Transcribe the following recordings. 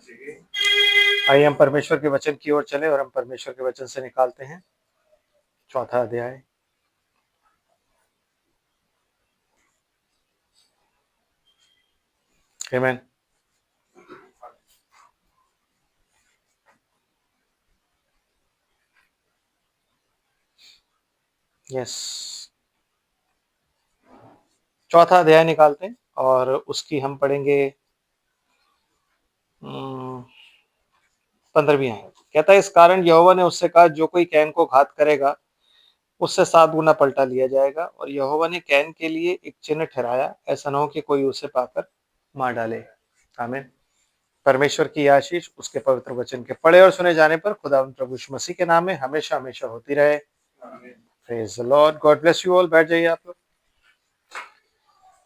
आइए हम परमेश्वर के वचन की ओर चले और हम परमेश्वर के वचन से निकालते हैं चौथा अध्याय। आमीन। यस, चौथा अध्याय निकालते हैं और उसकी हम पढ़ेंगे 15वीं आयत। कहता है, इस कारण यहोवा ने उससे कहा, जो कोई कैन को घात करेगा उससे 7 गुना पलटा लिया जाएगा। और यहोवा ने कैन के लिए एक चिन्ह ठहराया, ऐसा न हो कि कोई उसे पाकर मार डाले। आमीन। परमेश्वर की आशीष उसके पवित्र वचन के पढ़े और सुने जाने पर खुदा प्रभु यीशु मसीह के नाम में हमेशा हमेशा होती रहे। Praise the Lord. God bless you all. बैठ जाइए आप लोग।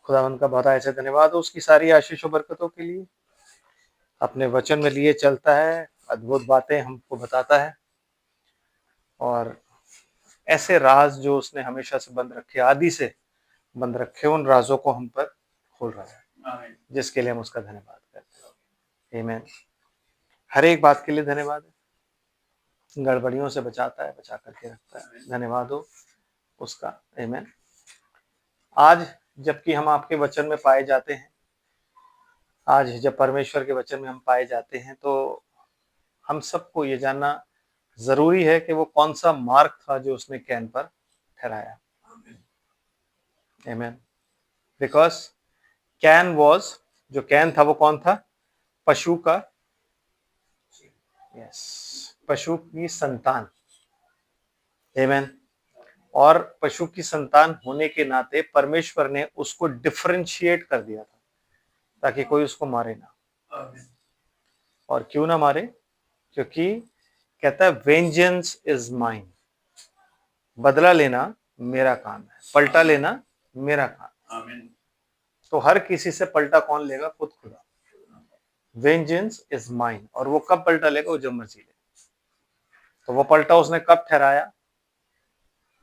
खुदावंद का बहुत ऐसे धन्यवाद हो उसकी सारी आशीष और बरकतों के लिए। अपने वचन में लिए चलता है, अद्भुत बातें हमको बताता है और ऐसे राज जो उसने हमेशा से बंद रखे, आदि से बंद रखे, उन राजों को हम पर खोल रहा है, जिसके लिए हम उसका धन्यवाद करते हैं। आमीन। हर एक बात के लिए धन्यवाद है। गड़बड़ियों से बचाता है, बचा करके रखता है। धन्यवाद हो उसका। आमीन। आज जबकि हम आपके वचन में पाए जाते हैं, आज जब परमेश्वर के वचन में हम पाए जाते हैं, तो हम सबको ये जानना जरूरी है कि वो कौन सा मार्ग था जो उसने कैन पर ठहराया। आमीन। बिकॉज कैन वॉज, जो कैन था वो कौन था? पशु का, यस, पशु की संतान। आमीन। और पशु की संतान होने के नाते परमेश्वर ने उसको डिफरेंशिएट कर दिया था ताकि कोई उसको मारे ना। और क्यों ना मारे? क्योंकि कहता है वेंजेंस इज माइन, बदला लेना मेरा काम है, पलटा लेना मेरा काम। तो हर किसी से पलटा कौन लेगा? खुद खुदा। Vengeance is mine. और वो कब पलटा लेगा? वो जब मर्जी ले। तो वो पलटा उसने कब ठहराया?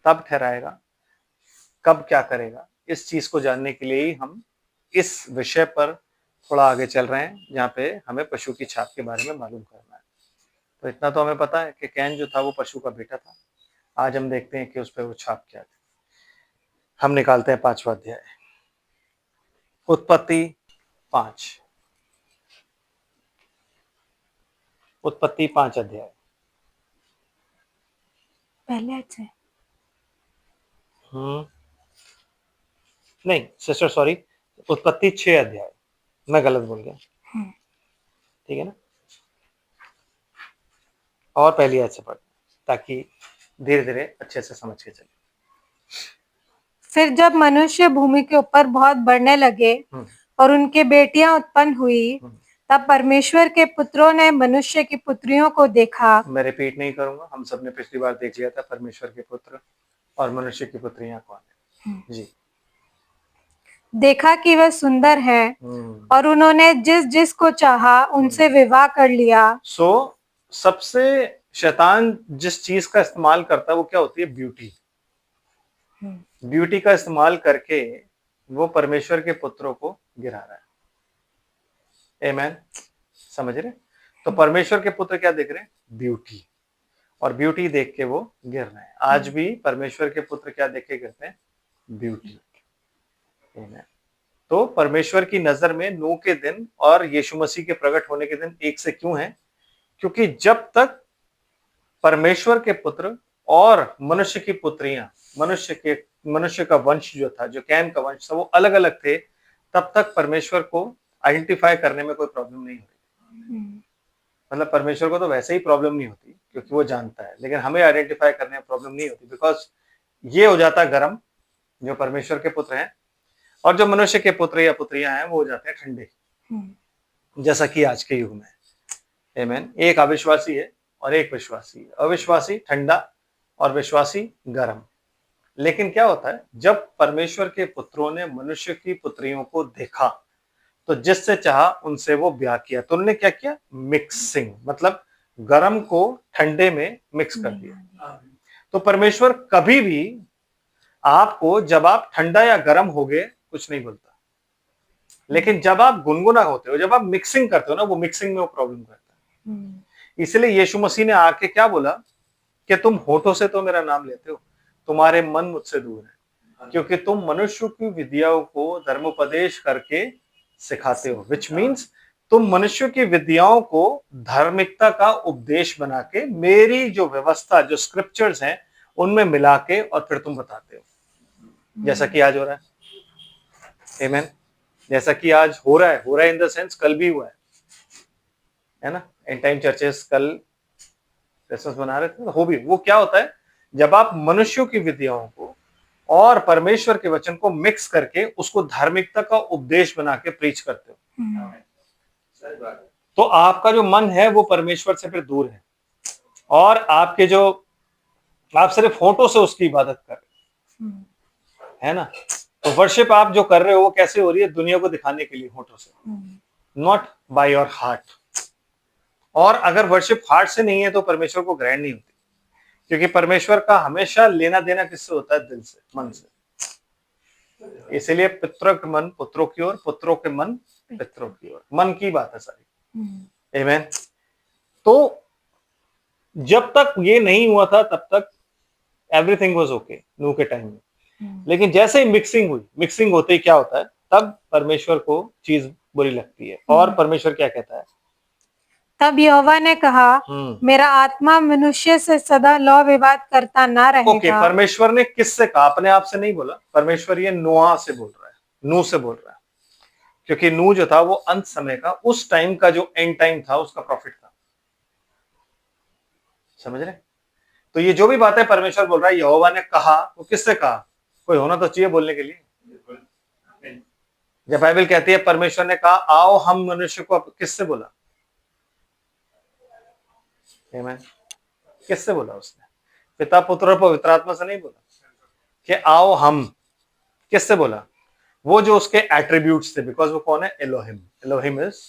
तब ठहराएगा। कब क्या करेगा? इस चीज को जानने के लिए ही हम इस विषय पर थोड़ा आगे चल रहे हैं, जहाँ पे हमें पशु की छाप के बारे में मालूम करना है। तो इतना तो हमें पता है कि कैन जो था वो पशु का बेटा था। आज हम देखते हैं कि उस पर वो छाप क्या थी। हम निकालते हैं 5वां अध्याय, उत्पत्ति 5। उत्पत्ति 5 अध्याय। पहले अच्छे नहीं सिस्टर, सॉरी, उत्पत्ति 6 अध्याय। मैं गलत बोल गया। ठीक है ना? और पहली आयत से पढ़, ताकि धीरे धीरे अच्छे से समझ के चले। फिर जब मनुष्य भूमि के ऊपर बहुत बढ़ने लगे और उनके बेटियां उत्पन्न हुई, तब परमेश्वर के पुत्रों ने मनुष्य की पुत्रियों को देखा। मैं रिपीट नहीं करूंगा, हम सबने पिछली बार देख लिया था परमेश्वर के पुत्र और मनुष्य की पुत्रियां कौन है। जी। देखा कि वह सुंदर है और उन्होंने जिस जिस को चाहा उनसे विवाह कर लिया। सबसे शैतान जिस चीज का इस्तेमाल करता है वो क्या होती है? ब्यूटी। ब्यूटी का इस्तेमाल करके वो परमेश्वर के पुत्रों को गिरा रहा है। आमीन। समझ रहे? तो परमेश्वर के पुत्र क्या देख रहे हैं? ब्यूटी। और ब्यूटी देख के वो गिर रहे हैं। आज भी परमेश्वर के पुत्र क्या देख के गिरते हैं? ब्यूटी। आमीन। तो परमेश्वर की नजर में नूह के दिन और यीशु मसीह के प्रकट होने के दिन एक से क्यों है? क्योंकि जब तक परमेश्वर के पुत्र और मनुष्य की पुत्रियां, मनुष्य का वंश जो था, जो कैन का वंश था, वो अलग अलग थे, तब तक परमेश्वर को आइडेंटिफाई करने में कोई प्रॉब्लम नहीं होती। मतलब परमेश्वर को तो वैसे ही प्रॉब्लम नहीं होती क्योंकि वो जानता है, लेकिन हमें आइडेंटिफाई करने में प्रॉब्लम नहीं होती, बिकॉज ये हो जाता गर्म जो परमेश्वर के पुत्र हैं, और जो मनुष्य के पुत्र या पुत्रियां हैं वो हो जाते हैं ठंडे, जैसा कि आज के युग में। आमीन। एक अविश्वासी है और एक विश्वासी है। अविश्वासी ठंडा और विश्वासी गर्म। लेकिन क्या होता है, जब परमेश्वर के पुत्रों ने मनुष्य की पुत्रियों को देखा तो जिससे चाहा उनसे वो ब्याह किया। तो उन्होंने क्या किया? मिक्सिंग, मतलब गर्म को ठंडे में मिक्स कर दिया। तो परमेश्वर कभी भी आपको, जब आप ठंडा या गर्म हो गए, कुछ नहीं बोलता। लेकिन जब आप गुनगुना होते हो, जब आप मिक्सिंग करते हो ना, वो मिक्सिंग में वो प्रॉब्लम करता है। इसलिए यीशु मसीह ने आके क्या बोला कि तुम होठों से तो मेरा नाम लेते हो, तुम्हारे मन मुझसे दूर है, क्योंकि तुम मनुष्य की विद्याओं को धर्मोपदेश करके सिखाते हो, विच मीन्स तुम मनुष्य की विद्याओं को धार्मिकता का उपदेश बना के मेरी जो व्यवस्था, जो स्क्रिप्चर्स हैं, उनमें मिला के और फिर तुम बताते हो, जैसा कि आज हो रहा है। आमीन। जैसा कि आज हो रहा है इन द सेंस कल भी हुआ है ना। एंड टाइम चर्चेस कल क्रिसमस मना रहे थे, हो भी वो क्या होता है, जब आप मनुष्यों की विद्याओं को और परमेश्वर के वचन को मिक्स करके उसको धार्मिकता का उपदेश बना के प्रीच करते हो, तो आपका जो मन है वो परमेश्वर से फिर दूर है, और आपके जो आप सिर्फ होठों से उसकी इबादत कर रहे हो, है ना। तो वर्शिप आप जो कर रहे हो वो कैसे हो रही है, दुनिया को दिखाने के लिए होठों से, नॉट बाय योर हार्ट। और अगर वर्शिप हार्ट से नहीं है तो परमेश्वर को ग्रहण नहीं होती, क्योंकि परमेश्वर का हमेशा लेना देना किससे होता है, दिल से, मन से। इसलिए पितरों के मन पुत्रों की ओर, पुत्रों के मन पितरों की ओर, मन की बात है सारी। आमीन। तो जब तक ये नहीं हुआ था तब तक एवरीथिंग वाज ओके नूह के टाइम में, लेकिन जैसे ही मिक्सिंग हुई, मिक्सिंग होते ही क्या होता है, तब परमेश्वर को चीज बुरी लगती है। और परमेश्वर क्या कहता है, तब यहोवा ने कहा, मेरा आत्मा मनुष्य से सदा लौ विवाद करता ना रहेगा। ओके, परमेश्वर ने किससे कहा, अपने आप से नहीं बोला, परमेश्वर ये नोआ से बोल रहा है, नूह से बोल रहा है, क्योंकि नूह जो था वो अंत समय का, उस टाइम का जो एंड टाइम था उसका प्रॉफिट था। समझ रहे। तो ये जो भी बातें परमेश्वर बोल रहा है, यहोवा ने कहा, वो किससे कहा, कोई होना तो चाहिए बोलने के लिए। जब बाइबल कहती है परमेश्वर ने कहा आओ हम मनुष्य को, किससे बोला, आमीन। किससे बोला उसने, पिता पुत्र और पवित्र आत्मा से नहीं बोला कि आओ हम, किससे बोला, वो जो उसके एट्रीब्यूट्स थे, बिकॉज वो कौन है, एलोहिम। एलोहिम इज,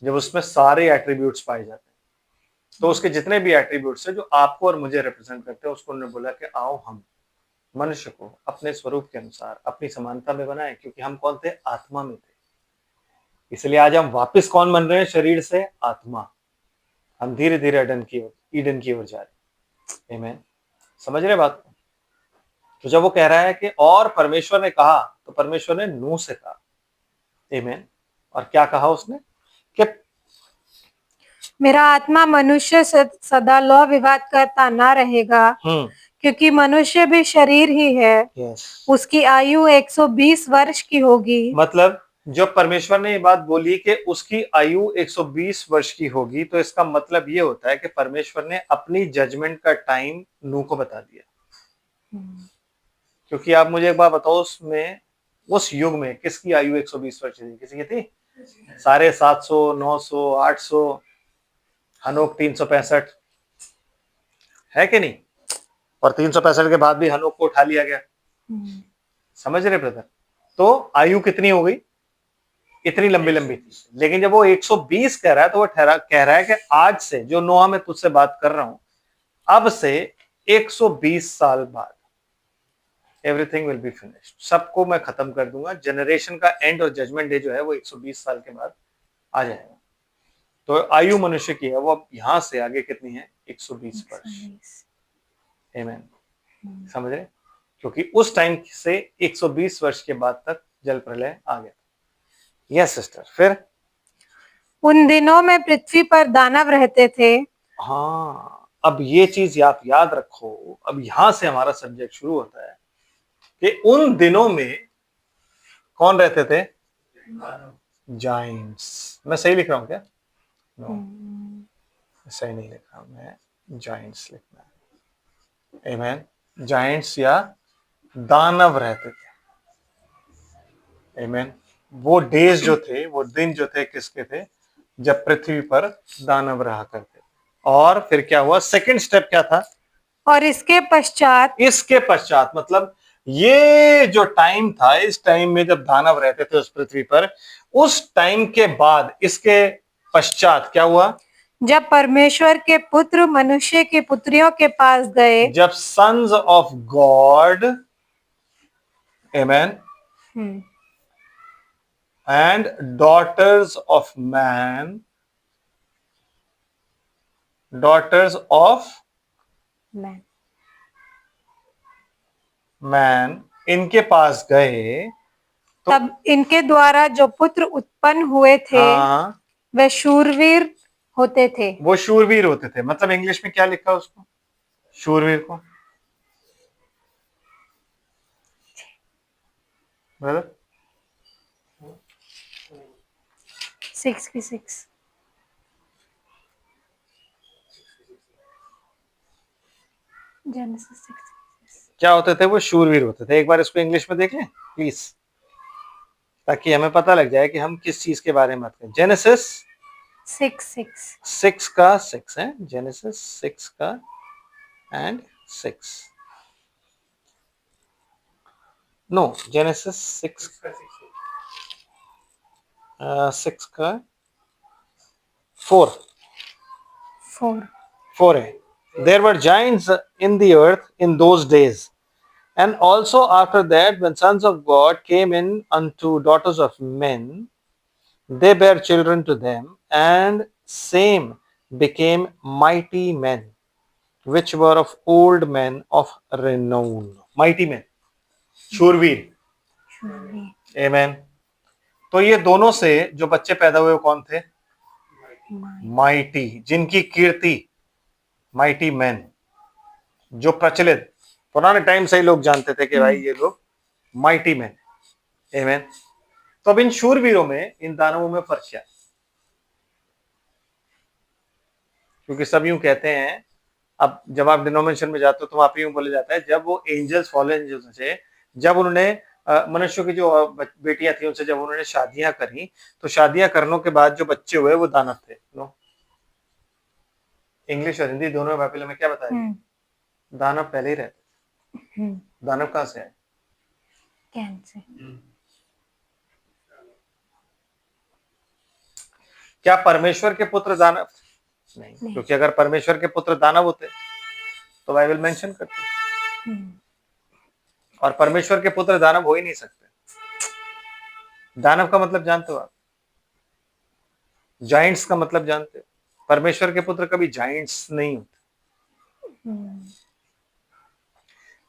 जब उसमें सारे एट्रीब्यूट्स पाए जाते हैं, तो उसके जितने भी एट्रीब्यूट्स है जो आपको और मुझे रिप्रेजेंट करते हैं, उसको उन्होंने बोला कि आओ हम मनुष्य को अपने स्वरूप के अनुसार अपनी समानता में बनाए, क्योंकि हम कौन थे, आत्मा में थे। इसलिए आज हम वापस कौन बन रहे हैं, शरीर से आत्मा। हम धीरे धीरे ईडन की ओर जा रहे हैं। आमीन। समझ रहे बात। तो जब वो कह रहा है कि और परमेश्वर ने कहा, तो परमेश्वर ने नूह से कहा। आमीन। और क्या कहा उसने कि मेरा आत्मा मनुष्य से सदा लौ विवाद करता ना रहेगा, क्योंकि मनुष्य भी शरीर ही है। उसकी आयु 120 वर्ष की होगी। मतलब जब परमेश्वर ने ये बात बोली कि उसकी आयु 120 वर्ष की होगी, तो इसका मतलब ये होता है कि परमेश्वर ने अपनी जजमेंट का टाइम नूह को बता दिया। क्योंकि आप मुझे एक बात बताओ, उसमें उस युग में किसकी आयु 120 वर्ष थी, किसी की थी, 750, 900, 800, हनोक 365, है कि नहीं। और 365 के बाद भी हनोक को उठा लिया गया। समझ रहे ब्रदर। तो आयु कितनी हो गई, इतनी लंबी लंबी थी। लेकिन जब वो 120 कह रहा है, तो वो कह रहा है कि आज से जो नोआ में तुझसे बात कर रहा हूं, अब से 120 साल बाद एवरीथिंग विल बी फिनिश्ड, सबको मैं खत्म कर दूंगा। जनरेशन का एंड और जजमेंट डे जो है वो 120 साल के बाद आ जाएगा। तो आयु मनुष्य की है वो अब यहां से आगे कितनी है, 120 वर्ष। आमीन। समझ रहे। क्योंकि उस टाइम से 120 वर्ष के बाद तक जल प्रलय आ गया। Yes sister. फिर उन दिनों में पृथ्वी पर दानव रहते थे। हाँ, अब ये चीज आप याद रखो। अब यहां से हमारा सब्जेक्ट शुरू होता है कि उन दिनों में कौन रहते थे, जाइंट्स। मैं सही लिख रहा हूं क्या, सही नहीं लिख रहा हूं मैं, जाइंट्स लिखना है। आमीन। जाइंट्स या दानव रहते थे। आमीन। वो डेज जो थे, वो दिन जो थे, किसके थे, जब पृथ्वी पर दानव रहा करते। और फिर क्या हुआ, सेकंड स्टेप क्या था, और इसके पश्चात मतलब ये जो टाइम था, इस टाइम में जब दानव रहते थे उस पृथ्वी पर, उस टाइम के बाद, इसके पश्चात क्या हुआ, जब परमेश्वर के पुत्र मनुष्य की पुत्रियों के पास गए, जब sons of God, amen, and daughters of man, daughters of man. man, इनके पास गए तो तब इनके द्वारा जो पुत्र उत्पन्न हुए थे हाँ वे शूरवीर होते थे। वो शूरवीर होते थे। मतलब इंग्लिश में क्या लिखा उसको, शूरवीर को ब्रदर? 6 जेनेसिस 6 क्या होते थे? वो शूरवीर होते थे। एक बार इसको इंग्लिश में देख लें प्लीज, ताकि हमें पता लग जाए कि हम किस चीज के बारे में बात करें। जेनेसिस 6 का 6 है, जेनेसिस 6 का एंड 6, नो जेनेसिस 6 का 4 4 है। There were giants in the earth in those days, and also after that, when sons of God came in unto daughters of men, they bare children to them, and same became mighty men, which were of old men of renown. Mighty men, शूरवीर। Amen. तो ये दोनों से जो बच्चे पैदा हुए वो कौन थे? माइटी, जिनकी कीर्ति, माइटी मैन, जो प्रचलित पुराने टाइम से ही लोग जानते थे कि भाई ये लोग माइटी मैन। आमेन। तो अब इन शूरवीरों में, इन दानवों में फर्क क्या है? क्योंकि सब यूं कहते हैं, अब जब आप डिनोमिनेशन में जाते हो तो वहां पे यूं बोला जाता है, जब वो एंजल्स, फॉलन एंजल्स से, जब उन्होंने मनुष्यों की जो बेटियां थी उनसे जब उन्होंने शादियां करी, तो शादियां करने के बाद जो बच्चे हुए वो दानव थे। नो, इंग्लिश और हिंदी दोनों बाइबल में क्या बताया? दानव पहले ही रहते। दानव कहां से आए? कैन। क्या परमेश्वर के पुत्र दानव? नहीं, क्योंकि अगर परमेश्वर के पुत्र दानव होते तो बाइबल मेंशन करते, और परमेश्वर के पुत्र दानव हो ही नहीं सकते। दानव का मतलब जानते हो आप? जाइंट्स का मतलब जानते हो? परमेश्वर के पुत्र कभी जाइंट्स नहीं होते।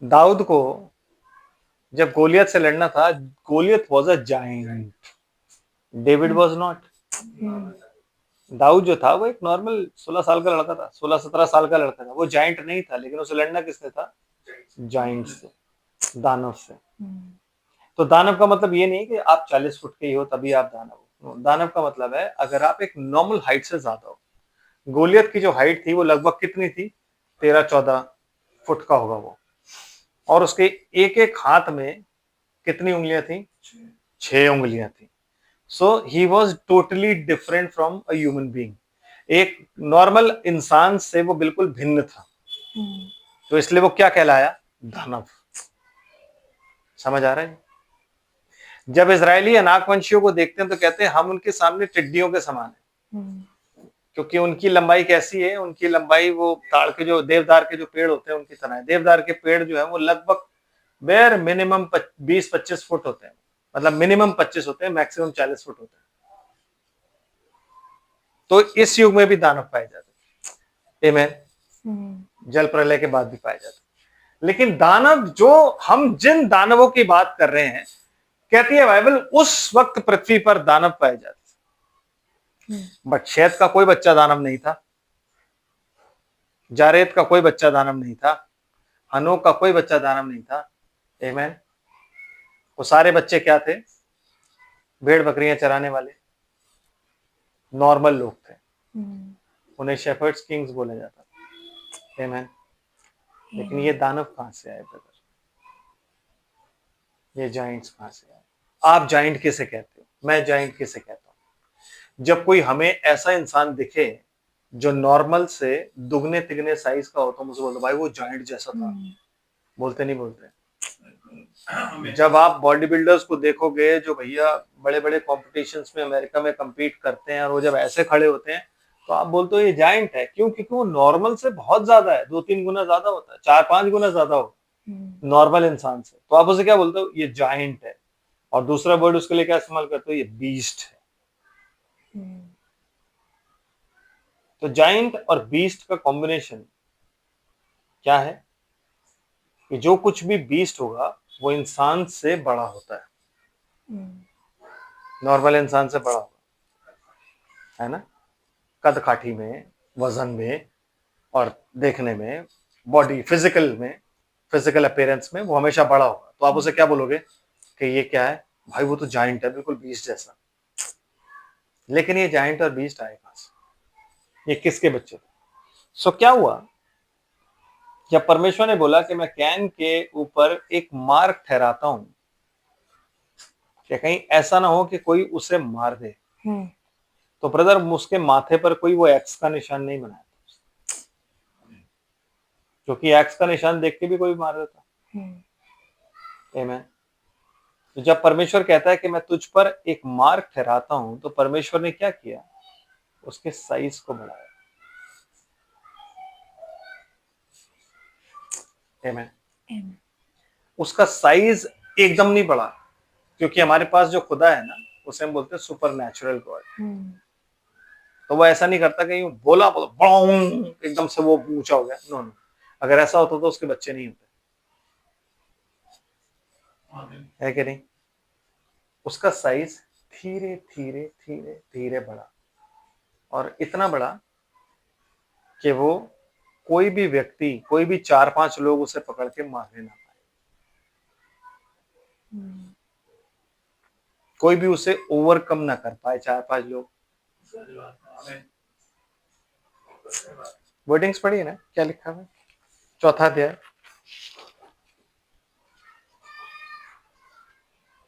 दाऊद को जब गोलियत से लड़ना था, Goliath was a giant, David was not. Dawood जो था वो एक नॉर्मल 16 साल का लड़का था, 16-17 साल का लड़का था, वो जाइंट नहीं था, लेकिन उसे लड़ना किससे था? जाइंट से, दानव से। तो दानव का मतलब ये नहीं कि आप 40 फुट के ही हो तभी आप दानव हो। दानव का मतलब है अगर आप एक नॉर्मल हाइट से ज्यादा हो। गोलियत की जो हाइट थी वो लगभग कितनी थी? 13-14 फुट का होगा वो, और उसके एक एक हाथ में कितनी उंगलियां थी? 6 उंगलियां थी। So he was totally different from a human being. एक नॉर्मल इंसान से वो बिल्कुल भिन्न था। तो इसलिए वो क्या कहलाया? दानव। समझ आ रहा है? जब इजरायली अनाकवंशियों को देखते हैं तो कहते हैं हम उनके सामने टिड्डियों के समान है, क्योंकि उनकी लंबाई कैसी है? उनकी लंबाई वो ताड़ के जो देवदार के जो पेड़ होते हैं उनकी तरह है। देवदार के पेड़ जो है वो लगभग बेर मिनिमम 20-25 फुट होते हैं, मतलब मिनिमम 25 होते हैं, मैक्सिमम 40 फुट होते हैं। तो इस युग में भी दानव पाए जाते हैं। आमीन। जल प्रलय के बाद भी पाए जाते हैं। लेकिन दानव, जो हम जिन दानवों की बात कर रहे हैं, कहती है बाइबल उस वक्त पृथ्वी पर दानव पाए जाते थे। बट शैत का कोई बच्चा दानव नहीं था, जारेद का कोई बच्चा दानव नहीं था, हनोक का कोई बच्चा दानव नहीं था। आमीन। वो सारे बच्चे क्या थे? भेड़ बकरियां चराने वाले नॉर्मल लोग थे। उन्हें शेफर्ड्स किंग्स बोला जाता था। आमीन। लेकिन ये दानव कहां से आए ब्रदर? ये जाइंट्स कहां से आए? आप जाइंट किसे कहते हो? मैं जाइंट किसे कहता हूं? जब कोई हमें ऐसा इंसान दिखे जो नॉर्मल से दुगने तिगने साइज का हो तो मुझे बोलते भाई वो जाइंट जैसा था। बोलते नहीं बोलते? जब आप बॉडी बिल्डर्स को देखोगे जो भैया बड़े बड़े कॉम्पिटिशन्स में अमेरिका में compete करते हैं, और वो जब ऐसे खड़े होते हैं तो आप बोलते हो ये जाइंट है। क्यों? क्योंकि वो नॉर्मल से बहुत ज्यादा है, 2-3 गुना ज्यादा होता है, 4-5 गुना ज्यादा हो नॉर्मल इंसान से। तो आप उसे क्या बोलते हो? ये जाइंट है। और दूसरा वर्ड उसके लिए क्या इस्तेमाल करते हो, ये बीस्ट है। तो जाइंट और बीस्ट का कॉम्बिनेशन क्या है कि जो कुछ भी बीस्ट होगा वो इंसान से बड़ा होता है, नॉर्मल इंसान से बड़ा होगा, है ना, कद काठी में, वजन में, और देखने में, बॉडी फिजिकल में, फिजिकल अपीयरेंस में वो हमेशा बड़ा होगा। तो आप उसे क्या बोलोगे कि ये क्या है भाई, वो तो जाइंट है, बिल्कुल बीस्ट जैसा। लेकिन ये जाइंट और बीस्ट आए कहां से, ये किसके बच्चे थे? सो क्या हुआ, जब परमेश्वर ने बोला कि मैं कैन के ऊपर एक मार्क ठहराता हूं कि कहीं ऐसा ना हो कि कोई उसे मार दे, तो ब्रदर उसके माथे पर कोई वो एक्स का निशान नहीं बनाया, क्योंकि एक्स का निशान देख के भी कोई मार देता। आमीन। तो जब परमेश्वर कहता है कि मैं तुझ पर एक मार्क ठहराता हूं, तो परमेश्वर ने क्या किया, उसके साइज को बढ़ाया। आमीन। उसका साइज एकदम नहीं बढ़ा, क्योंकि हमारे पास जो खुदा है ना, उसे हम बोलते हैं सुपर नेचुरल गॉड। तो वो ऐसा नहीं करता कि यूं बोला एकदम से वो ऊंचा हो गया। नो नो, अगर ऐसा होता तो उसके बच्चे नहीं होते, है कि नहीं? उसका साइज धीरे धीरे धीरे धीरे बढ़ा, और इतना बड़ा कि वो कोई भी व्यक्ति, कोई भी 4-5 लोग उसे पकड़ के मारने ना पाए, कोई भी उसे ओवरकम ना कर पाए 4-5 लोग। वर्डिंग्स पढ़ी है ना, क्या लिखा है, 4 अध्याय,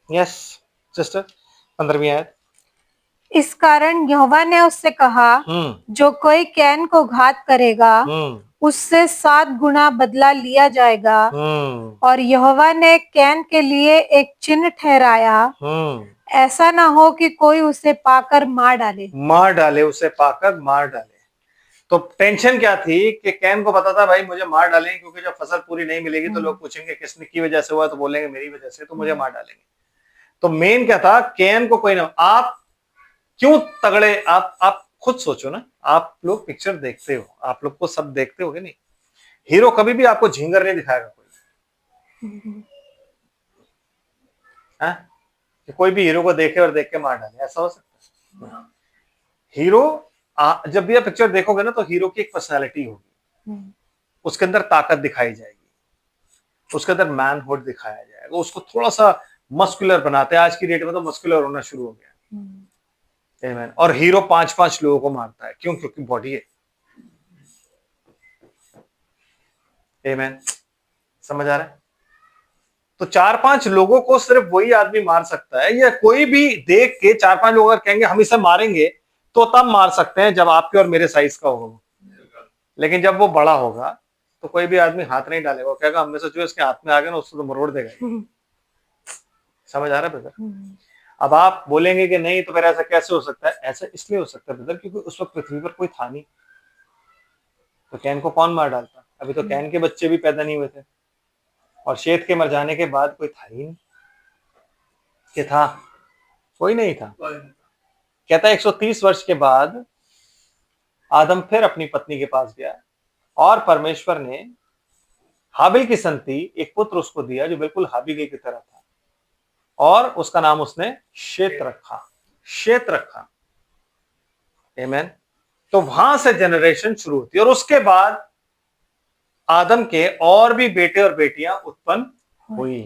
यस सिस्टर, 15वीं आयत। इस कारण यहोवा ने उससे कहा, जो कोई कैन को घात करेगा उससे 7 गुना बदला लिया जाएगा। और यहोवा ने कैन के लिए एक चिन्ह ठहराया, ऐसा ना हो कि कोई उसे पाकर मार डाले, उसे पाकर मार डाले। तो टेंशन क्या थी कि कैन को पता था भाई मुझे मार डालेंगे, क्योंकि जब फसल पूरी नहीं मिलेगी तो लोग पूछेंगे किसने की वजह से हुआ, तो बोलेंगे मेरी वजह से, तो मुझे मार डालेंगे। तो मेन क्या था, कैन को कोई ना, आप क्यों तगड़े, आप खुद सोचो ना, आप लोग पिक्चर देखते हो, आप लोग को सब देखते हो कि नहीं, हीरो कभी भी आपको झिंगर नहीं दिखाएगा कोई, है कि कोई भी हीरो को देखे और देख के मार डाले, ऐसा हो सकता है? हीरो जब भी आप पिक्चर देखोगे ना, तो हीरो की एक पर्सनालिटी होगी, उसके अंदर ताकत दिखाई जाएगी, उसके अंदर मैनहुड दिखाया जाएगा, उसको थोड़ा सा मस्कुलर बनाते हैं। आज की डेट में तो मस्कुलर होना शुरू हो गया। आमीन। और हीरो 5-5 लोगों को मारता है, क्यों? क्योंकि बॉडी है। आमीन। समझ आ रहा है? तो 4-5 लोगों को सिर्फ वही आदमी मार सकता है, या कोई भी देख के 4-5 लोग अगर कहेंगे हम इसे मारेंगे, तो तब मार सकते हैं जब आपके और मेरे साइज का होगा। लेकिन जब वो बड़ा होगा तो कोई भी आदमी हाथ नहीं डालेगा, वो कहेगा हमें से जो इसके हाथ में आ गया ना उसको तो मरोड़ देगा। समझ आ रहा है ब्रदर? अब आप बोलेंगे कि नहीं, तो फिर ऐसा कैसे हो सकता है? ऐसा इसलिए हो सकता है ब्रदर, क्योंकि उस वक्त पृथ्वी पर कोई था नहीं, तो कैन को कौन मार डालता? अभी तो कैन के बच्चे भी पैदा नहीं हुए थे, और शेत के मर जाने के बाद कोई था ही नहीं, कि था? कोई नहीं था। कहता है 130 वर्ष के बाद आदम फिर अपनी पत्नी के पास गया, और परमेश्वर ने हाबिल की संति एक पुत्र उसको दिया जो बिल्कुल हाबिल की तरह था, और उसका नाम उसने शेत रखा। शेत रखा। आमीन। तो वहां से जनरेशन शुरू होती है, और उसके बाद आदम के और भी बेटे और बेटियां उत्पन्न हुई।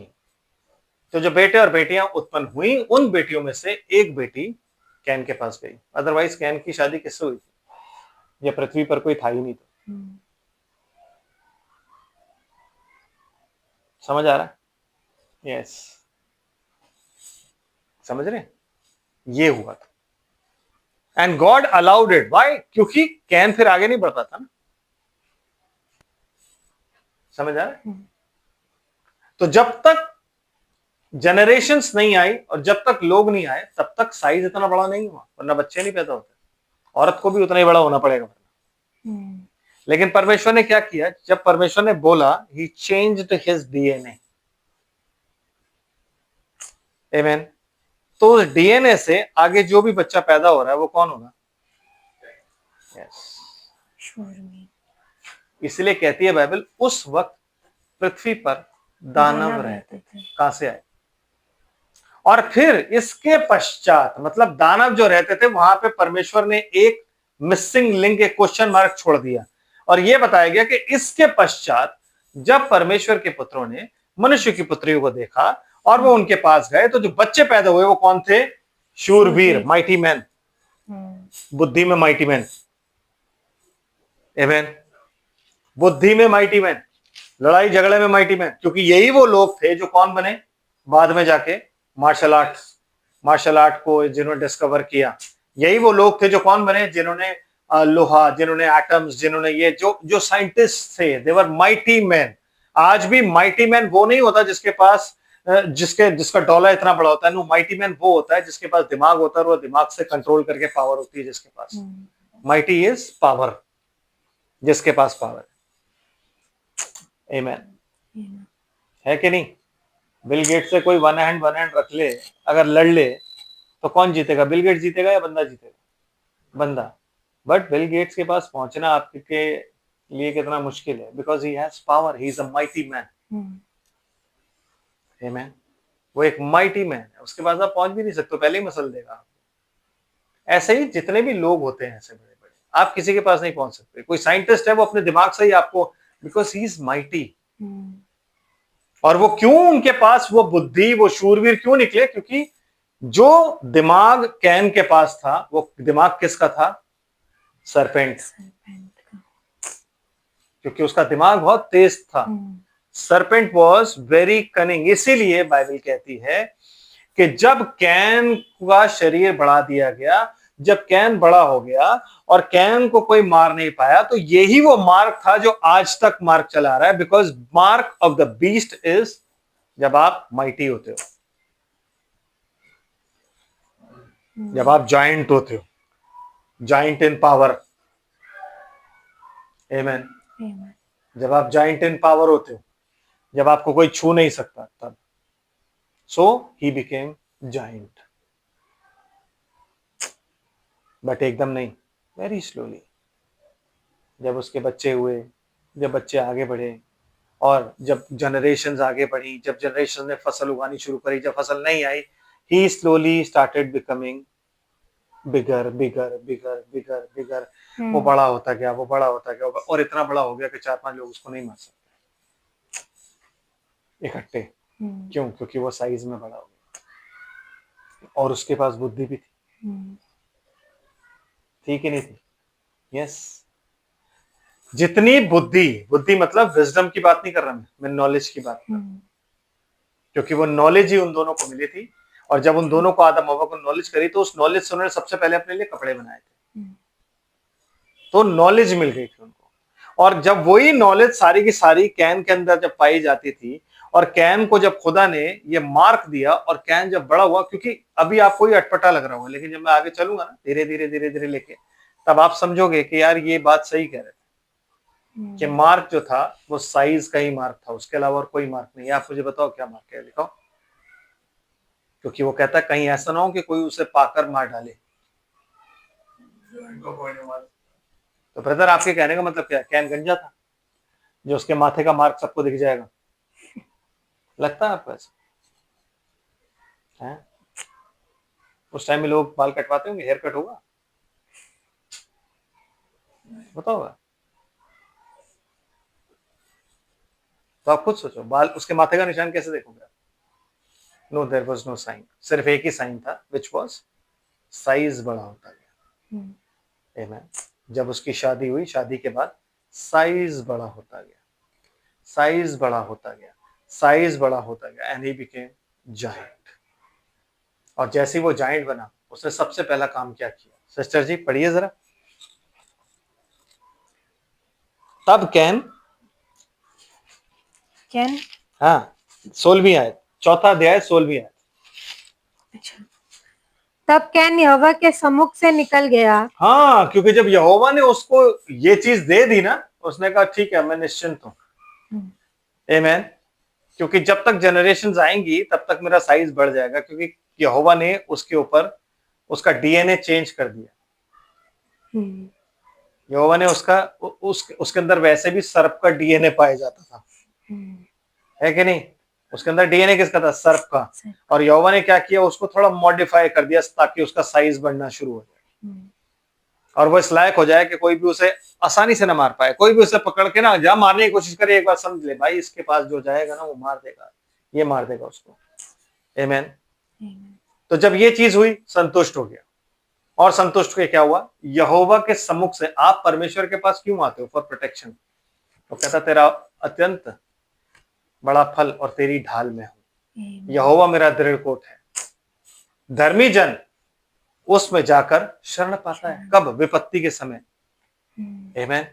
तो जो बेटे और बेटियां उत्पन्न हुई, उन बेटियों में से एक बेटी कैन के पास गई। अदरवाइज कैन की शादी किससे हुई थी? ये पृथ्वी पर कोई था ही नहीं। तो समझ आ रहा है? यस, समझ रहे? ये हुआ था, and God allowed it. Why? क्योंकि कैन फिर आगे नहीं बढ़ता था ना। समझ आ रहा है? तो जब तक जनरेशंस नहीं आई और जब तक लोग नहीं आए, तब तक साइज इतना बड़ा नहीं हुआ, वरना बच्चे नहीं पैदा होते। औरत को भी उतना ही बड़ा होना पड़ेगा। लेकिन परमेश्वर ने क्या किया? जब परमेश्वर ने बोला, ही चेंज्ड हिज डीएनए। आमीन। तो उस डीएनए से आगे जो भी बच्चा पैदा हो रहा है वो कौन होगा? यस। शूरवीर। इसलिए कहती है बाइबल, उस वक्त पृथ्वी पर दानव रहते थे। कहां से आए? और फिर इसके पश्चात, मतलब दानव जो रहते थे वहां पे परमेश्वर ने एक मिसिंग लिंक, एक क्वेश्चन मार्क छोड़ दिया, और यह बताया गया कि इसके पश्चात जब परमेश्वर के पुत्रों ने मनुष्य की पुत्रियों को देखा और वो उनके पास गए, तो जो बच्चे पैदा हुए वो कौन थे? शूरवीर, माइटी मैन, बुद्धि में माइटी मैन। आमेन। बुद्धि में माइटी मैन, लड़ाई झगड़े में माइटी मैन, क्योंकि यही वो लोग थे जो कौन बने बाद में जाके मार्शल आर्ट को जिन्होंने डिस्कवर किया। यही वो लोग थे जो कौन बने, जिन्होंने लोहा, जिन्होंने एटम्स, जिन्होंने ये जो साइंटिस्ट थे, दे वर माइटी मैन। आज भी माइटी मैन वो नहीं होता जिसके पास जिसका डॉलर इतना बड़ा होता है। नो, माइटी मैन वो होता है जिसके पास दिमाग होता है और वो दिमाग से कंट्रोल करके पावर होती है जिसके पास। माइटी इज पावर, जिसके पास पावर है। आमेन। है कि नहीं? बिल गेट से कोई वन हैंड रख ले, अगर लड़ ले, तो कौन जीतेगा? बिल गेट जीतेगा या बंदा जीतेगा? बंदा। बट बिल गेट्स के पास पहुंचना आपके लिए कितना मुश्किल है, because he has power, he is a mighty man. Amen. वो एक माइटी मैन है, उसके पास आप पहुंच भी नहीं सकते, पहले ही मसल देगा। ऐसे ही जितने भी लोग होते हैं ऐसे बड़े बड़े, आप किसी के पास नहीं पहुंच सकते। कोई साइंटिस्ट है, वो अपने दिमाग से ही आपको, बिकॉज ही इज माइटी। और वो क्यों, उनके पास वो बुद्धि, वो शूरवीर क्यों निकले? क्योंकि जो दिमाग कैन के पास था, वो दिमाग किसका था? सरपेंट। क्योंकि उसका दिमाग बहुत तेज था। Serpent was very cunning. इसीलिए बाइबल कहती है कि जब कैन का शरीर बढ़ा दिया गया, जब कैन बड़ा हो गया और कैन को कोई मार नहीं पाया, तो यही वो मार्क था जो आज तक मार्क चला रहा है। Because mark of the beast is जब आप माइटी होते हो, जब आप जाइंट होते हो, जाइंट इन पावर। आमेन। जब आप जाइंट इन पावर होते हो, जब आपको कोई छू नहीं सकता, तब। सो ही बिकेम जाइंट। बट एकदम नहीं, वेरी स्लोली। जब उसके बच्चे हुए, जब बच्चे आगे बढ़े, और जब जनरेशंस आगे बढ़ी, जब जनरेशन ने फसल उगानी शुरू करी, जब फसल नहीं आई, ही स्लोली स्टार्टेड बिकमिंग बिगर बिगर बिगर बिगर बिगर। वो बड़ा होता गया, वो बड़ा होता गया, और इतना बड़ा हो गया कि 4-5 लोग उसको नहीं मार सकते इकट्ठे। क्यों? क्योंकि वो साइज में बड़ा हो गया, और उसके पास बुद्धि भी थी कि नहीं थी? यस। जितनी बुद्धि मतलब विजडम की बात नहीं कर रहा मैं नॉलेज की बात कर रहा हूं। क्योंकि वो नॉलेज ही उन दोनों को मिली थी, और जब उन दोनों को आदम हव्वा को नॉलेज करी, तो उस नॉलेज से उन्होंने सबसे पहले अपने लिए कपड़े बनाए थे। तो नॉलेज मिल गई थी उनको। और जब वही नॉलेज सारी की सारी कैन के अंदर जब पाई जाती थी, और कैन को जब खुदा ने ये मार्क दिया, और कैन जब बड़ा हुआ, क्योंकि अभी आपको ही अटपटा लग रहा होगा, लेकिन जब मैं आगे चलूंगा ना धीरे धीरे धीरे धीरे लेके, तब आप समझोगे कि यार ये बात सही कह रहे थे कि मार्क जो था वो साइज का ही मार्क था, उसके अलावा और कोई मार्क नहीं है। आप मुझे बताओ क्या मार्क है, लिखाओ। क्योंकि वो कहता है कहीं ऐसा ना हो कि कोई उसे पाकर मार डाले। तो ब्रदर, आपके कहने का मतलब क्या है? कैन गंजा था जो उसके माथे का मार्क सबको दिख जाएगा? लगता है आपको ऐसा? है? उस टाइम में लोग बाल कटवाते होंगे, हेयर कट होगा, बताओ। तो आप खुद सोचो, बाल, उसके माथे का निशान कैसे देखोगे आप? No, there was no sign. सिर्फ एक ही साइन था, विच वाज साइज बड़ा होता गया। आमेन। जब उसकी शादी हुई, शादी के बाद साइज बड़ा होता गया, साइज बड़ा होता गया, साइज बड़ा होता गया, एंड ही बिकेम जायंट। और जैसे ही वो जायंट बना, उसने सबसे पहला काम क्या किया? सिस्टर जी पढ़िए जरा। तब कैन, हाँ, 16वीं आयत, चौथा अध्याय 16वीं आयत। अच्छा। तब कैन यहोवा के सम्मुख से निकल गया। हाँ, क्योंकि जब यहोवा ने उसको ये चीज दे दी ना, उसने कहा ठीक है, मैं निश्चिंत हूं। आमेन। क्योंकि जब तक जनरेशंस आएंगी तब तक मेरा साइज बढ़ जाएगा, क्योंकि यहोवा ने उसके ऊपर उसका डीएनए चेंज कर दिया। यहोवा ने उसके अंदर वैसे भी सर्प का डीएनए पाया जाता था, है कि नहीं? उसके अंदर डीएनए किसका था? सर्प का। और यहोवा ने क्या किया? उसको थोड़ा मॉडिफाई कर दिया ताकि उसका साइज बढ़ना शुरू हो जाए और वो इस लायक हो जाए कि कोई भी उसे आसानी से ना मार पाए। कोई भी उसे पकड़ के ना जहां मारने की कोशिश करे, एक बार समझ ले भाई इसके पास जो जाएगा ना वो मार देगा, ये मार देगा उसको। आमीन। तो जब ये चीज हुई, संतुष्ट हो गया। और संतुष्ट होकर क्या हुआ? यहोवा के सम्मुख से आप परमेश्वर के पास क्यों आते हो? For protection. तो कहता तेरा अत्यंत बड़ा फल और तेरी ढाल में हूं। यहोवा मेरा दृढ़ कोट है, धर्मी जन उसमें जाकर शरण पाता है। कब? विपत्ति के समय। आमीन।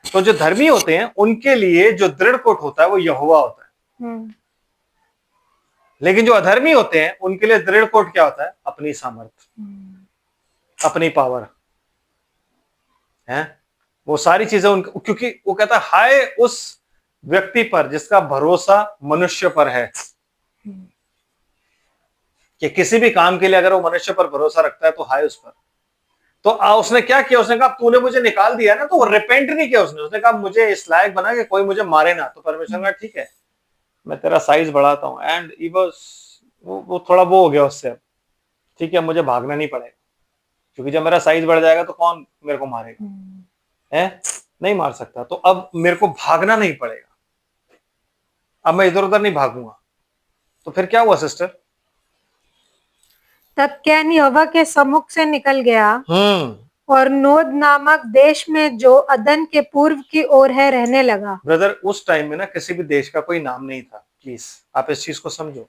तो जो धर्मी होते हैं उनके लिए जो दृढ़ कोट होता है वो यहोवा होता है। लेकिन जो अधर्मी होते हैं उनके लिए दृढ़ कोट क्या होता है? अपनी सामर्थ्य, अपनी पावर है। वो सारी चीजें उनके, क्योंकि वो कहता है हाय उस व्यक्ति पर जिसका भरोसा मनुष्य पर है, कि किसी भी काम के लिए अगर वो मनुष्य पर भरोसा रखता है तो हाय उस पर। तो उसने क्या किया? उसने कहा तूने मुझे निकाल दिया ना, तो वो रिपेंट नहीं किया उसने कहा मुझे इस लायक बना कि कोई मुझे मारे ना। तो परमेश्वर ने कहा ठीक है मैं तेरा साइज बढ़ाता हूं। एंड वो थोड़ा वो हो गया उससे, अब ठीक है मुझे भागना नहीं पड़ेगा, क्योंकि जब मेरा साइज बढ़ जाएगा तो कौन मेरे को मारेगा? है नहीं मार सकता। तो अब मेरे को भागना नहीं पड़ेगा, अब मैं इधर उधर नहीं भागूंगा। तो फिर क्या हुआ सिस्टर? तब कैन यहोवा के सम्मुख से निकल गया और नोद नामक देश में जो अदन के पूर्व की ओर है रहने लगा। ब्रदर उस टाइम में ना किसी भी देश का कोई नाम नहीं था। प्लीज आप इस चीज को समझो।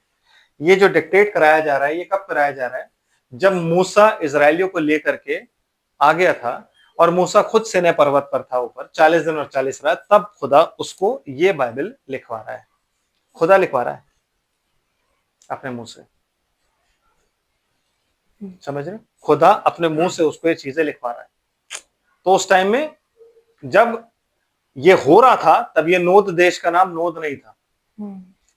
ये जो डिक्टेट कराया जा रहा है ये कब कराया जा रहा है? जब मूसा इजरायलियों को लेकर के आ गया था और मूसा खुद सीनै पर्वत पर था ऊपर 40 दिन और 40 रात, तब खुदा उसको ये बाइबल लिखवा रहा है। खुदा लिखवा रहा है अपने मुंह से, समझ रहे? खुदा अपने मुंह से उसको ये चीजें लिखवा रहा है। तो उस टाइम में जब ये हो रहा था तब ये नोद देश का नाम नोद नहीं था,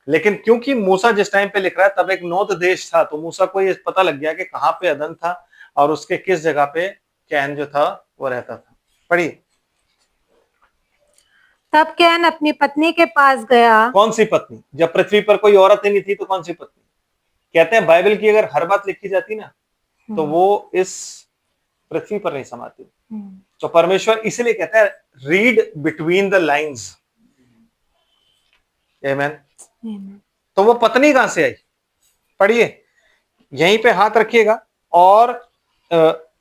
लेकिन क्योंकि मूसा जिस टाइम पे लिख रहा है तब एक नोद देश था, तो मूसा को ये पता लग गया कि कहां पे अदन था और उसके किस जगह पे कैन जो था वो रहता था। पढ़िए। तब कैन अपनी पत्नी के पास गया। कौन सी पत्नी? जब पृथ्वी पर कोई औरत ही नहीं थी तो कौन सी पत्नी? कहते हैं बाइबल की अगर हर बात लिखी जाती ना तो वो इस पृथ्वी पर नहीं समाती। तो परमेश्वर इसलिए कहता है रीड बिटवीन द लाइन्स। आमेन। तो वो पत्नी कहां से आई? पढ़िए, यहीं पे हाथ रखिएगा और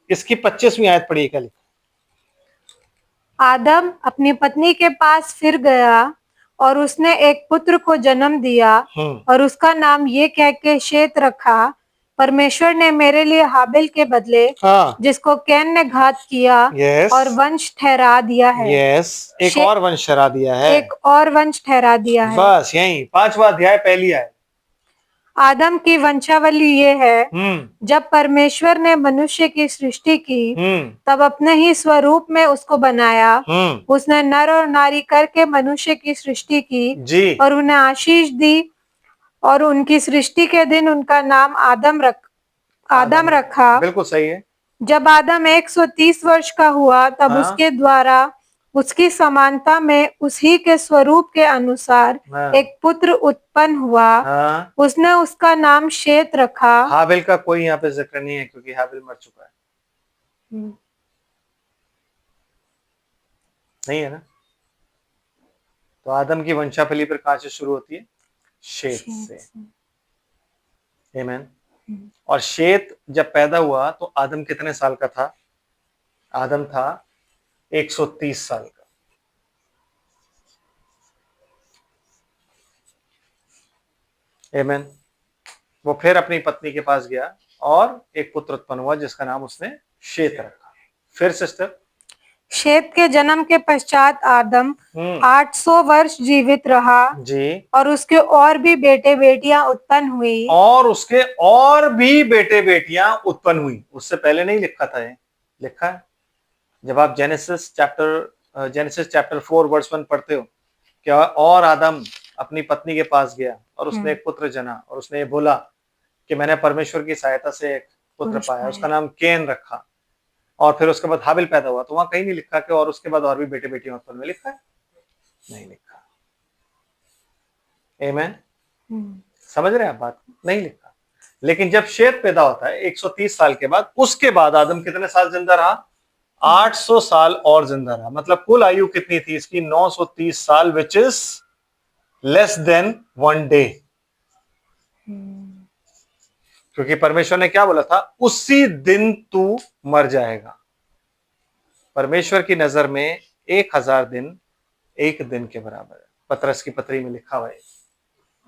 इसकी 25वीं आयत पढ़िए। क्या लिखा? आदम अपनी पत्नी के पास फिर गया और उसने एक पुत्र को जन्म दिया और उसका नाम ये कह के शेत रखा, परमेश्वर ने मेरे लिए हाबिल के बदले जिसको कैन ने घात किया और वंश ठहरा दिया है। एक और वंश ठहरा दिया है। एक और वंश ठहरा दिया है। बस यही 5वां अध्याय पहली आयत। आदम की वंशावली ये है, जब परमेश्वर ने मनुष्य की सृष्टि की तब अपने ही स्वरूप में उसको बनाया। उसने नर और नारी करके मनुष्य की सृष्टि की और उन्हें आशीष दी और उनकी सृष्टि के दिन उनका नाम आदम रखा। बिल्कुल सही है। जब आदम 130 वर्ष का हुआ तब उसके द्वारा उसकी समानता में उसी के स्वरूप के अनुसार एक पुत्र उत्पन्न हुआ। उसने उसका नाम शेत रखा। हाबिल का कोई यहाँ पे जिक्र नहीं है क्योंकि हाबिल मर चुका है। नहीं है ना? तो आदम की वंशावली पर कहां से शुरू होती है? शेत से। आमीन। और शेत जब पैदा हुआ तो आदम कितने साल का था? आदम था 130 साल का। आमीन। वो फिर अपनी पत्नी के पास गया और एक पुत्र उत्पन्न हुआ जिसका नाम उसने शेत रखा। फिर सिस्टर, शेत के जन्म के पश्चात आदम 800 वर्ष जीवित रहा जी और उसके और भी बेटे बेटियां उत्पन्न हुई। और उसके और भी बेटे बेटियां उत्पन्न हुई। उससे पहले नहीं लिखा था? ये लिखा है जब आप जेनेसिस चैप्टर 4 वर्स 1 पढ़ते हो। क्या? और आदम अपनी पत्नी के पास गया और उसने एक पुत्र जना और उसने ये बोला कि मैंने परमेश्वर की सहायता से एक पुत्र पुरुष पाया, पाया। उसका नाम केन रखा, और फिर उसके बाद हाबिल पैदा हुआ, तो वहां कहीं नहीं लिखा कि और उसके बाद और भी बेटे बेटियां उत्पन्न हुए, लिखा है? नहीं लिखा। आमेन। समझ रहे हैं आप बात? नहीं लिखा। लेकिन जब शेत पैदा होता है 130 साल के बाद, उसके बाद आदम कितने साल जिंदा रहा? 800 साल और जिंदा रहा। मतलब कुल आयु कितनी थी इसकी? 930 साल, which is less than 1 day. क्योंकि परमेश्वर ने क्या बोला था? उसी दिन तू मर जाएगा। परमेश्वर की नजर में 1000 दिन एक दिन के बराबर है। पतरस की पत्री में लिखा हुआ है,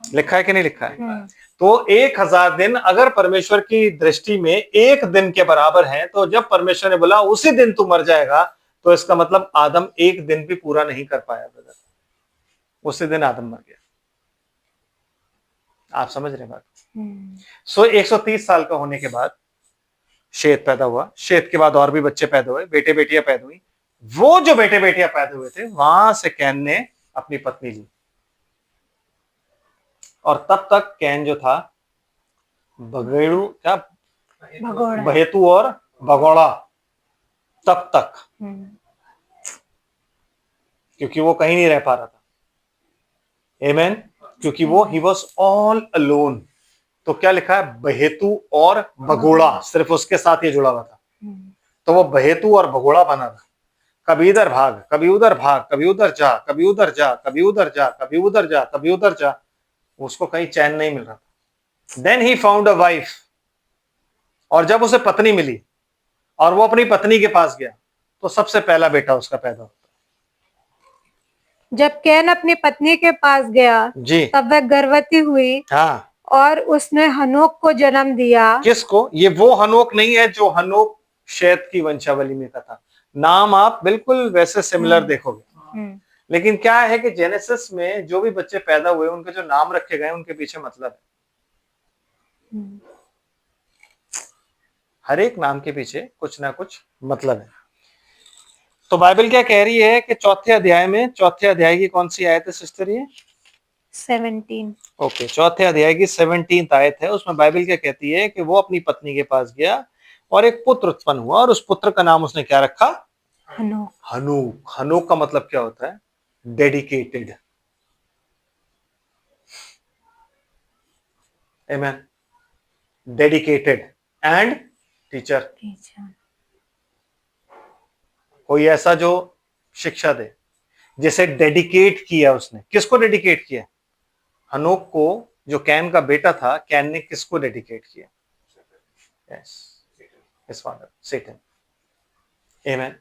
लिखा है कि नहीं लिखा है? तो 1000 दिन अगर परमेश्वर की दृष्टि में एक दिन के बराबर है, तो जब परमेश्वर ने बोला उसी दिन तू मर जाएगा, तो इसका मतलब आदम एक दिन भी पूरा नहीं कर पाया ब्रदर, उसी दिन आदम मर गया। आप समझ रहे बात? सो 130 साल का होने के बाद शेत पैदा हुआ, शेत के बाद और भी बच्चे पैदा हुए, बेटे बेटियां पैदा हुई। वो जो बेटे बेटियां पैदा हुए थे, वहां से कैन ने अपनी पत्नी ली, और तब तक कैन जो था बगेड़ू क्या भगोड़ा। बहेतू और भगोड़ा, तब तक, क्योंकि वो कहीं नहीं रह पा रहा था। आमेन। क्योंकि वो ही वॉज ऑल अलोन। तो क्या लिखा है? बहेतू और भगोड़ा, सिर्फ उसके साथ ये जुड़ा हुआ था। तो वो बहेतू और भगोड़ा बना था। कभी इधर भाग, कभी उधर भाग, कभी उधर जा, कभी उधर जा, कभी उधर जा, कभी उधर जा, कभी उधर जा। उसको कहीं चैन नहीं मिल रहा था। Then he found a wife, और जब उसे पत्नी मिली और वो अपनी पत्नी के पास गया, तो सबसे पहला बेटा उसका पैदा होता। जब कैन अपनी पत्नी के पास गया, जी तब वह गर्भवती हुई हाँ। और उसने हनोक को जन्म दिया। किसको? ये वो हनोक नहीं है जो हनोक शेत की वंशावली में का था। नाम आप बिल्कुल वैसे सिमिलर देखोगे, लेकिन क्या है कि जेनेसिस में जो भी बच्चे पैदा हुए, उनके जो नाम रखे गए, उनके पीछे मतलब है। हर एक नाम के पीछे कुछ ना कुछ मतलब है। तो बाइबल क्या कह रही है कि चौथे अध्याय की कौन सी आयत है सिस्टर? ये 17। ओके, चौथे अध्याय की 17th आयत है। उसमें बाइबल क्या कहती है कि वो अपनी पत्नी के पास गया और एक पुत्र उत्पन्न हुआ, और उस पुत्र का नाम उसने क्या रखा? हनोक। हनोक। हनोक का मतलब क्या होता है? Dedicated. Amen. Dedicated and teacher. कोई ऐसा जो शिक्षा दे, जिसे डेडिकेट किया उसने। किसको डेडिकेट किया? हनोक को, जो कैन का बेटा था। कैन ने किसको डेडिकेट किया? यस, हिज फादर सेटन। आमेन।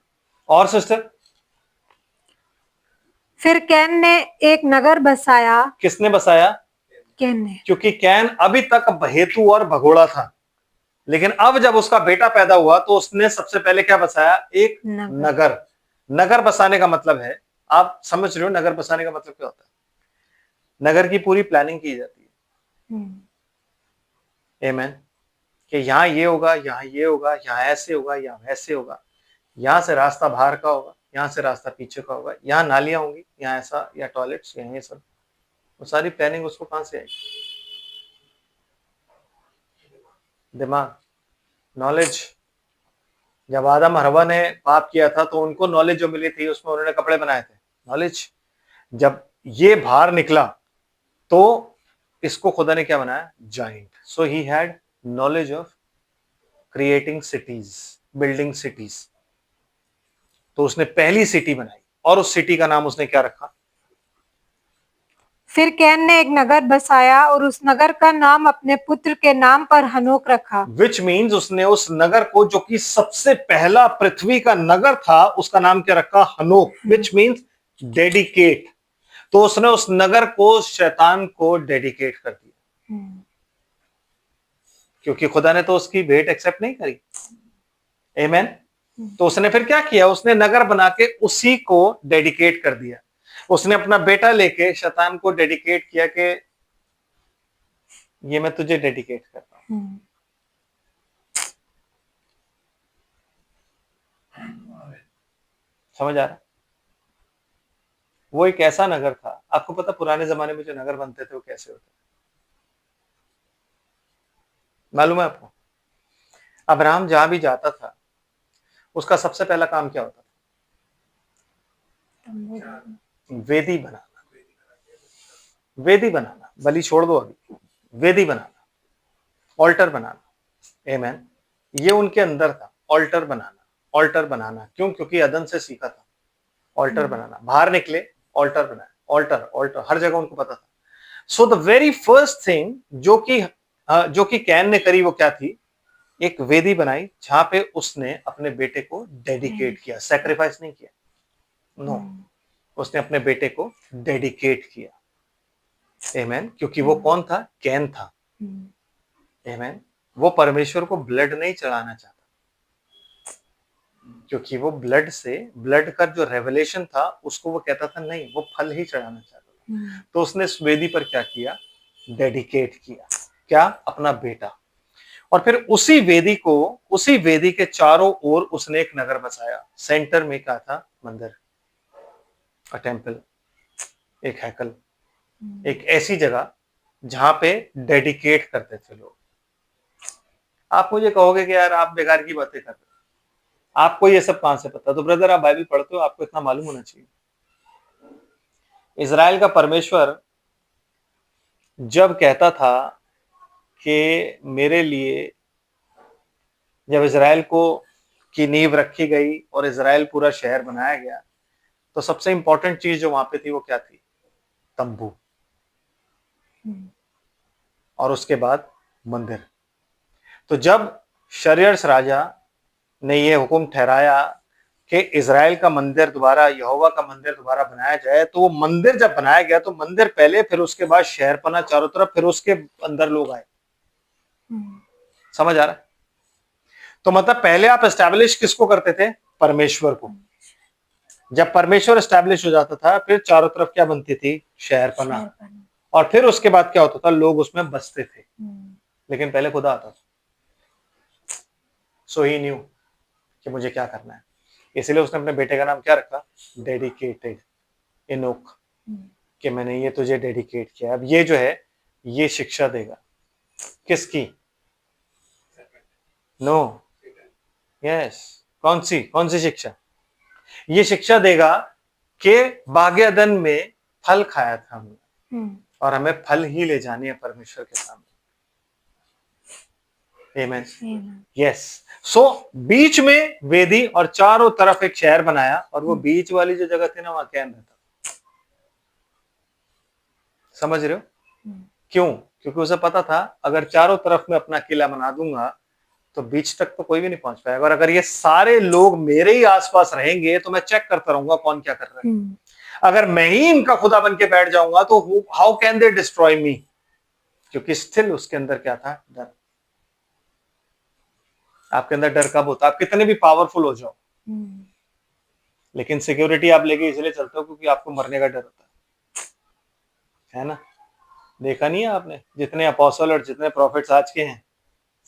और सिस्टर? फिर कैन ने एक नगर बसाया। किसने बसाया? कैन ने। क्योंकि कैन अभी तक बहेतू और भगोड़ा था, लेकिन अब जब उसका बेटा पैदा हुआ, तो उसने सबसे पहले क्या बसाया? एक नगर। नगर बसाने का मतलब है, आप समझ रहे हो नगर बसाने का मतलब क्या होता है? नगर की पूरी प्लानिंग की जाती है। आमेन। कि यहाँ ये होगा, यहाँ ये होगा, यहाँ ऐसे होगा, यहाँ वैसे होगा, यहाँ से रास्ता बाहर का होगा, यहाँ से रास्ता पीछे का होगा, यहाँ नालियां होंगी, यहाँ ऐसा, या टॉयलेट्स, यहाँ ये सब। वो सारी प्लानिंग उसको कहां से आएगी? दिमाग, नॉलेज। जब आदम हरवा ने पाप किया था, तो उनको नॉलेज जो मिली थी, उसमें उन्होंने कपड़े बनाए थे। नॉलेज। जब ये बाहर निकला, तो इसको खुदा ने क्या बनाया? Giant. So he had knowledge of creating cities, building cities. तो उसने पहली सिटी बनाई, और उस सिटी का नाम उसने क्या रखा? फिर कैन ने एक नगर बसाया और उस नगर का नाम अपने पुत्र के नाम पर हनोक रखा। विच मीन्स उसने उस नगर को, जो कि सबसे पहला पृथ्वी का नगर था, उसका नाम क्या रखा? हनोक। Which means dedicate. तो उसने उस नगर को शैतान को डेडिकेट कर दिया, क्योंकि खुदा ने तो उसकी भेंट एक्सेप्ट नहीं करी। आमेन। तो उसने फिर क्या किया? उसने नगर बना के उसी को डेडिकेट कर दिया। उसने अपना बेटा लेके शैतान को डेडिकेट किया कि ये मैं तुझे डेडिकेट करता हूं। समझ आ रहा? वो एक ऐसा नगर था। आपको पता पुराने जमाने में जो नगर बनते थे वो कैसे होते? मालूम है आपको? अब्राहम जहां भी जाता था उसका सबसे पहला काम क्या होता था? वेदी बनाना। वेदी बनाना, बलि छोड़ दो अभी, वेदी बनाना, ऑल्टर बनाना। आमेन। ये उनके अंदर था, ऑल्टर बनाना। ऑल्टर बनाना क्यों? क्योंकि अदन से सीखा था ऑल्टर बनाना। बाहर निकले, ऑल्टर बनाया, ऑल्टर ऑल्टर हर जगह उनको पता था। So the very first thing जो कि कैन ने करी वो क्या थी? एक वेदी बनाई जहां पे उसने अपने बेटे को डेडिकेट किया, सैक्रिफाइस नहीं किया। नो, उसने अपने बेटे को डेडिकेट किया। आमेन। क्योंकि वो कौन था? कैन था। आमेन। वो परमेश्वर को ब्लड नहीं चढ़ाना चाहता, क्योंकि वो ब्लड का जो रेवलेशन था उसको वो कहता था नहीं, वो फल ही चढ़ाना चाहता था। तो उसने इस वेदी पर क्या किया? डेडिकेट किया। क्या? अपना बेटा। और फिर उसी वेदी के चारों ओर उसने एक नगर बसाया। सेंटर में क्या था? मंदिर, अ टेम्पल, एक हैकल, एक ऐसी जगह जहां पे डेडिकेट करते थे लोग। आप मुझे कहोगे कि यार आप बेकार की बातें कर रहे हो, आपको ये सब कहां से पता? तो ब्रदर, आप बाइबल पढ़ते हो, आपको इतना मालूम होना चाहिए। इज़राइल का परमेश्वर जब कहता था कि मेरे लिए, जब इज़राइल को की नींव रखी गई और इज़राइल पूरा शहर बनाया गया, तो सबसे इंपॉर्टेंट चीज जो वहां पे थी वो क्या थी? तंबू। और उसके बाद मंदिर। तो जब शर्यर्स राजा ने ये हुक्म ठहराया कि इज़राइल का मंदिर दोबारा, यहोवा का मंदिर दोबारा बनाया जाए, तो वो मंदिर जब बनाया गया तो मंदिर पहले, फिर उसके बाद शहरपना चारों तरफ, फिर उसके अंदर लोग आए। समझ आ रहा है? तो मतलब पहले आप एस्टैब्लिश किसको करते थे? परमेश्वर को। जब परमेश्वर एस्टैब्लिश हो जाता था, फिर चारों तरफ क्या बनती थी? शहरपना। और फिर उसके बाद क्या होता था? लोग उसमें बसते थे। लेकिन पहले खुदा आता था। सो ही न्यू कि मुझे क्या करना है, इसलिए उसने अपने बेटे का नाम क्या रखा? डेडिकेटेड, इनोक, कि मैंने ये तुझे डेडिकेट किया। अब ये जो है, ये शिक्षा देगा किसकी? No, yes. कौन सी शिक्षा? ये शिक्षा देगा कि भाग्यदन में फल खाया था हमने, और हमें फल ही ले जानी है परमेश्वर के सामने। आमेन। यस। सो बीच में वेदी और चारों तरफ एक शहर बनाया, और वो बीच वाली जो जगह थी ना, वहां कैन रहता। समझ रहे हो? क्यों? क्योंकि उसे पता था अगर चारों तरफ में अपना किला बना दूंगा तो बीच तक तो कोई भी नहीं पहुंच पाएगा, और अगर ये सारे लोग मेरे ही आसपास रहेंगे तो मैं चेक करता रहूंगा कौन क्या कर रहा है। अगर मैं ही इनका खुदा बन के बैठ जाऊंगा तो हाउ कैन दे डिस्ट्रॉय मी? क्योंकि स्टिल उसके अंदर क्या था? डर। आपके अंदर डर कब होता है? आप कितने भी पावरफुल हो जाओ, लेकिन सिक्योरिटी आप लेके इसलिए चलते हो क्योंकि आपको मरने का डर होता है ना? देखा नहीं है आपने? जितने अपोस्टल और जितने प्रॉफिट्स आज के हैं,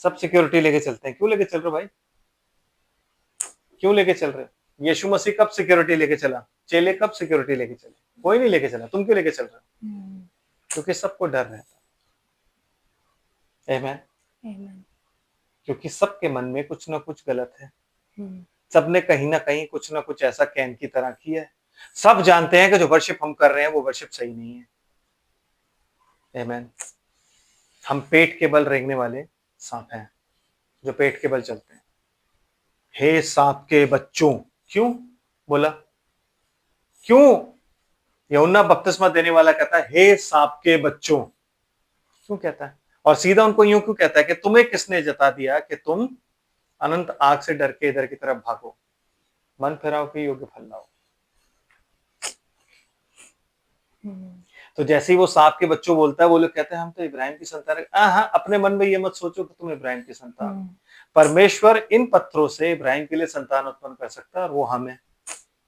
सब सिक्योरिटी लेके चलते हैं। क्यों लेके चल रहे हो भाई? क्यों लेके चल रहे हो? यीशु मसीह कब सिक्योरिटी लेके चला? चेले कब सिक्योरिटी लेके चले? कोई नहीं लेके चला। तुम क्यों लेके चल रहे हो? क्योंकि सबको डर रहता है। आमीन। क्योंकि सबके मन में कुछ ना कुछ गलत है। सबने कहीं ना कहीं कुछ ना कुछ ऐसा कैन की तरह किया है। सब जानते हैं कि जो वर्शिप हम कर रहे हैं वो वर्शिप सही नहीं है। आमीन। हम पेट के बल रेंगने वाले सांप हैं, जो पेट के बल चलते हैं। हे सांप के बच्चों, क्यों बोला? क्यों? यूहन्ना बपतिस्मा देने वाला कहता है हे सांप के बच्चों, क्यों कहता है? और सीधा उनको यूं क्यों कहता है कि तुम्हें किसने जता दिया कि तुम अनंत आग से डर के इधर की तरफ भागो, मन फिराओ कि योग्य फल लाओ। तो जैसे ही वो सांप के बच्चों बोलता है, वो लोग कहते हैं हम तो इब्राहिम की संतान है। हाँ, अपने मन में ये मत सोचो कि तुम इब्राहिम की संतान हो। परमेश्वर इन पत्थरों से इब्राहिम के लिए संतान उत्पन्न कर सकता है, और वो हम है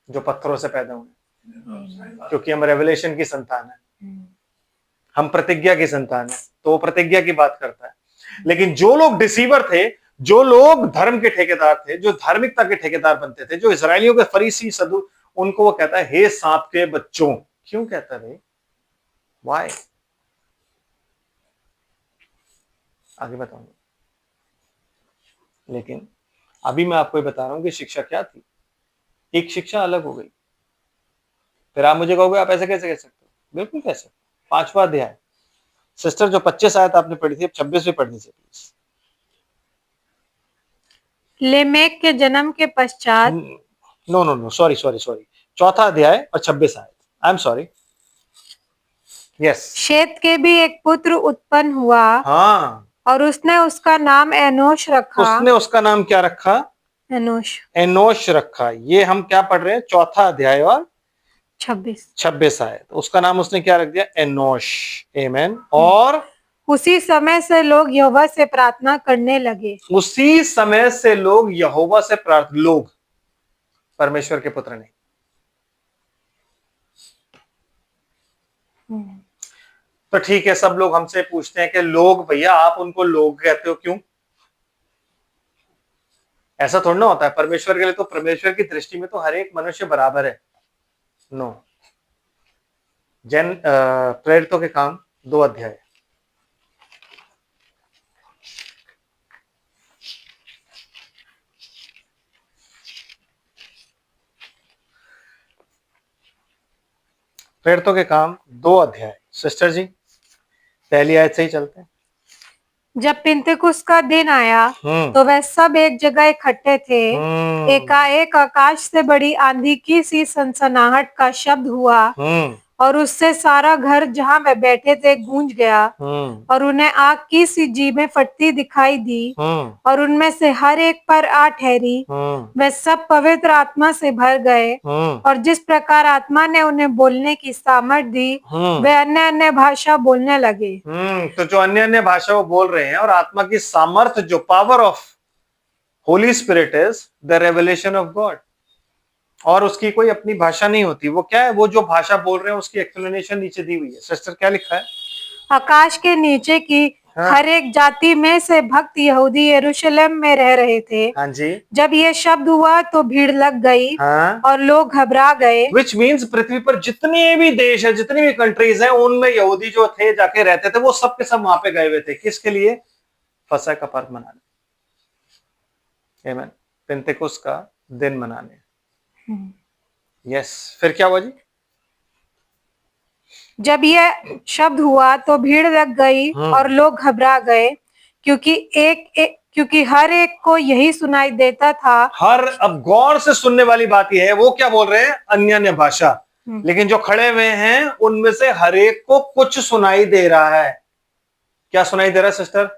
जो पत्थरों से पैदा हुए, क्योंकि हम रेवलेशन की संतान है, हम प्रतिज्ञा की संतान है। तो वो प्रतिज्ञा की बात करता है। लेकिन जो लोग डिसीवर थे, जो लोग धर्म के ठेकेदार थे, जो धार्मिकता के ठेकेदार बनते थे, जो इजरायलियों के फरीसी सदू, उनको वो कहता है हे सांप के बच्चों। क्यों कहता है भाई? वाई? आगे बताऊंगा। लेकिन अभी मैं आपको ये बता रहा हूं कि शिक्षा क्या थी, एक शिक्षा अलग हो गई। फिर आप मुझे कहोगे आप ऐसे कैसे कह सकते हो? बिल्कुल कह सकते हो। 5वां अध्याय, सिस्टर जो 25 आयत आपने पढ़ी थी, अब 26 भी पढ़नी चाहिए प्लीज। लेमेक के जन्म के पश्चात no no no, sorry sorry sorry, 4वां अध्याय और 26 आयत। I am sorry. Yes. Seth के भी एक पुत्र उत्पन्न हुआ हाँ, और उसने उसका नाम एनोश रखा। उसने उसका नाम क्या रखा? एनोश। एनोश रखा। ये हम क्या पढ़ रहे हैं? 4वां अध्याय और 26 आयत। उसका नाम उसने क्या रख दिया? एनोश। आमेन। और उसी समय से लोग यहोवा से प्रार्थना करने लगे। उसी समय से लोग यहोवा से प्रार्थना, लोग परमेश्वर के पुत्र नहीं। तो ठीक है, सब लोग हमसे पूछते हैं कि लोग, भैया आप उनको लोग कहते हो क्यों? ऐसा थोड़ा ना होता है। परमेश्वर के लिए तो, परमेश्वर की दृष्टि में तो हर एक मनुष्य बराबर है। नो। प्रेरितों के काम 2 अध्याय। प्रेरितों के काम 2 अध्याय। सिस्टर जी, पहली आयत से ही चलते हैं। जब पिंतेकुस्त का दिन आया तो वह सब एक जगह इकट्ठे थे। एकाएक आकाश से बड़ी आंधी की सी सनसनाहट का शब्द हुआ और उससे सारा घर जहाँ वह बैठे थे गूंज गया। और उन्हें आग की सी जीभें फटती दिखाई दी और उनमें से हर एक पर आ ठहरी। वे सब पवित्र आत्मा से भर गए और जिस प्रकार आत्मा ने उन्हें बोलने की सामर्थ दी वे अन्य अन्य भाषा बोलने लगे। तो जो अन्य अन्य भाषा वो बोल रहे हैं, और आत्मा की सामर्थ, जो power of Holi spirit is the revelation of God. और उसकी कोई अपनी भाषा नहीं होती। वो क्या है? वो जो भाषा बोल रहे हैं उसकी एक्सप्लेनेशन नीचे दी हुई है। सिस्टर क्या लिखा है? आकाश के नीचे की हर एक जाति में से भक्त यहूदी यरूशलेम में रह रहे थे। हाँ जी। जब ये शब्द हुआ तो भीड़ लग गई हाँ। और लोग घबरा गए। विच मीन्स पृथ्वी पर जितने भी देश है, जितनी भी कंट्रीज हैं, उनमें यहूदी जो थे जाके रहते थे, वो सब के सब वहां पे गए हुए थे। किसके लिए? फसह का पर्व मनाने। आमीन। पेंतेकुस्त का दिन मनाने। यस। फिर क्या हुआ जी? जब यह शब्द हुआ तो भीड़ लग गई और लोग घबरा गए क्योंकि हर एक को यही सुनाई देता था। अब गौर से सुनने वाली बात यह है, वो क्या बोल रहे हैं? अन्य अन्य भाषा। लेकिन जो खड़े हुए हैं उनमें से हर एक को कुछ सुनाई दे रहा है। क्या सुनाई दे रहा है सिस्टर?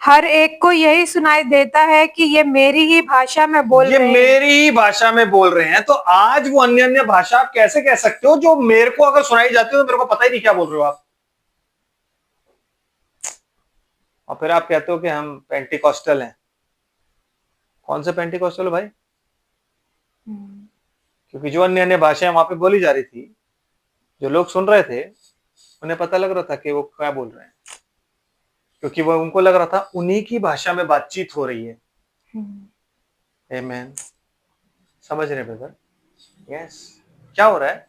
हर एक को यही सुनाई देता है कि ये मेरी ही भाषा में बोल रहे हैं। ये मेरी ही भाषा में बोल रहे हैं। तो आज वो अन्य अन्य भाषा आप कैसे कह सकते हो जो मेरे को अगर सुनाई जाती हो तो मेरे को पता ही नहीं क्या बोल रहे हो आप। और फिर आप कहते हो कि हम पेंटिकॉस्टल हैं। कौन से पेंटिकॉस्टल हो भाई? क्योंकि जो अन्य अन्य भाषाएं वहां पे बोली जा रही थी, जो लोग सुन रहे थे, उन्हें पता लग रहा था कि वो क्या बोल रहे हैं, क्योंकि वो उनको लग रहा था उन्हीं की भाषा में बातचीत हो रही है। आमीन। समझ रहे ब्रदर? यस। क्या हो रहा है?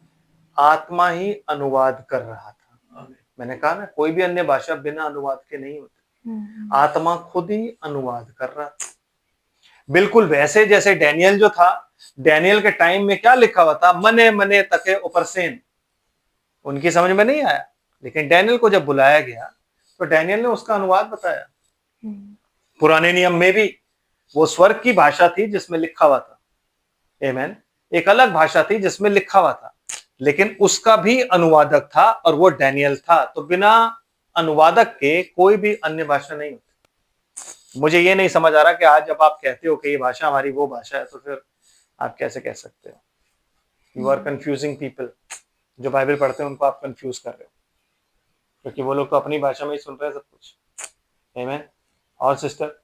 आत्मा ही अनुवाद कर रहा था। मैंने कहा ना, कोई भी अन्य भाषा बिना अनुवाद के नहीं होती। आत्मा खुद ही अनुवाद कर रहा था। बिल्कुल वैसे जैसे डैनियल जो था, डैनियल के टाइम में क्या लिखा हुआ था? मने मने तके उपरसेन। उनकी समझ में नहीं आया, लेकिन डैनियल को जब बुलाया गया तो डैनियल ने उसका अनुवाद बताया। पुराने नियम में भी वो स्वर्ग की भाषा थी जिसमें लिखा हुआ था। आमीन। एक अलग भाषा थी जिसमें लिखा हुआ था, लेकिन उसका भी अनुवादक था और वो डैनियल था। तो बिना अनुवादक के कोई भी अन्य भाषा नहीं होती। मुझे ये नहीं समझ आ रहा कि आज जब आप कहते हो कि ये भाषा हमारी वो भाषा है, तो फिर आप कैसे कह सकते हो? You are confusing people. जो बाइबल पढ़ते हैं उनको आप कंफ्यूज कर रहे हो, क्योंकि वो लोग तो अपनी भाषा में ही सुन रहे हैं सब कुछ। आमीन। और सिस्टर?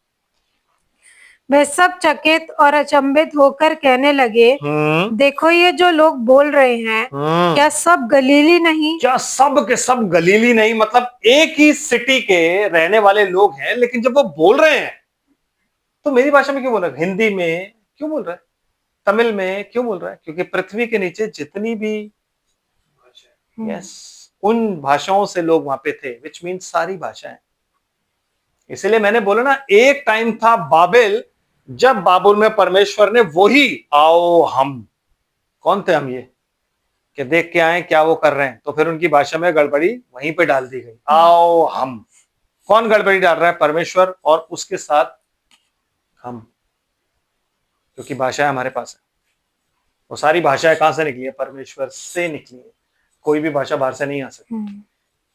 वे सब चकित और अचंभित होकर कहने लगे, देखो ये जो लोग बोल रहे हैं क्या सब गलीली नहीं? क्या सब के सब गलीली नहीं? मतलब एक ही सिटी के रहने वाले लोग हैं, लेकिन जब वो बोल रहे हैं तो मेरी भाषा में क्यों बोल रहा है? हिंदी में क्यों बोल रहा है? तमिल में क्यों बोल रहा है? क्योंकि पृथ्वी के नीचे जितनी भी उन भाषाओं से लोग वहां पे थे, विच मीन्स सारी भाषाएं। इसलिए मैंने बोला ना, एक टाइम था बाबेल, जब बाबुल में परमेश्वर ने वही आओ हम, कौन थे हम ये, कि देख के आए क्या वो कर रहे हैं, तो फिर उनकी भाषा में गड़बड़ी वहीं पे डाल दी गई, आओ हम। कौन गड़बड़ी डाल रहा है? परमेश्वर और उसके साथ हम, क्योंकि भाषाएं हमारे पास है। वो सारी भाषाएं कहां से निकली है? परमेश्वर से निकली है। कोई भी भाषा बाहर से नहीं आ सकती।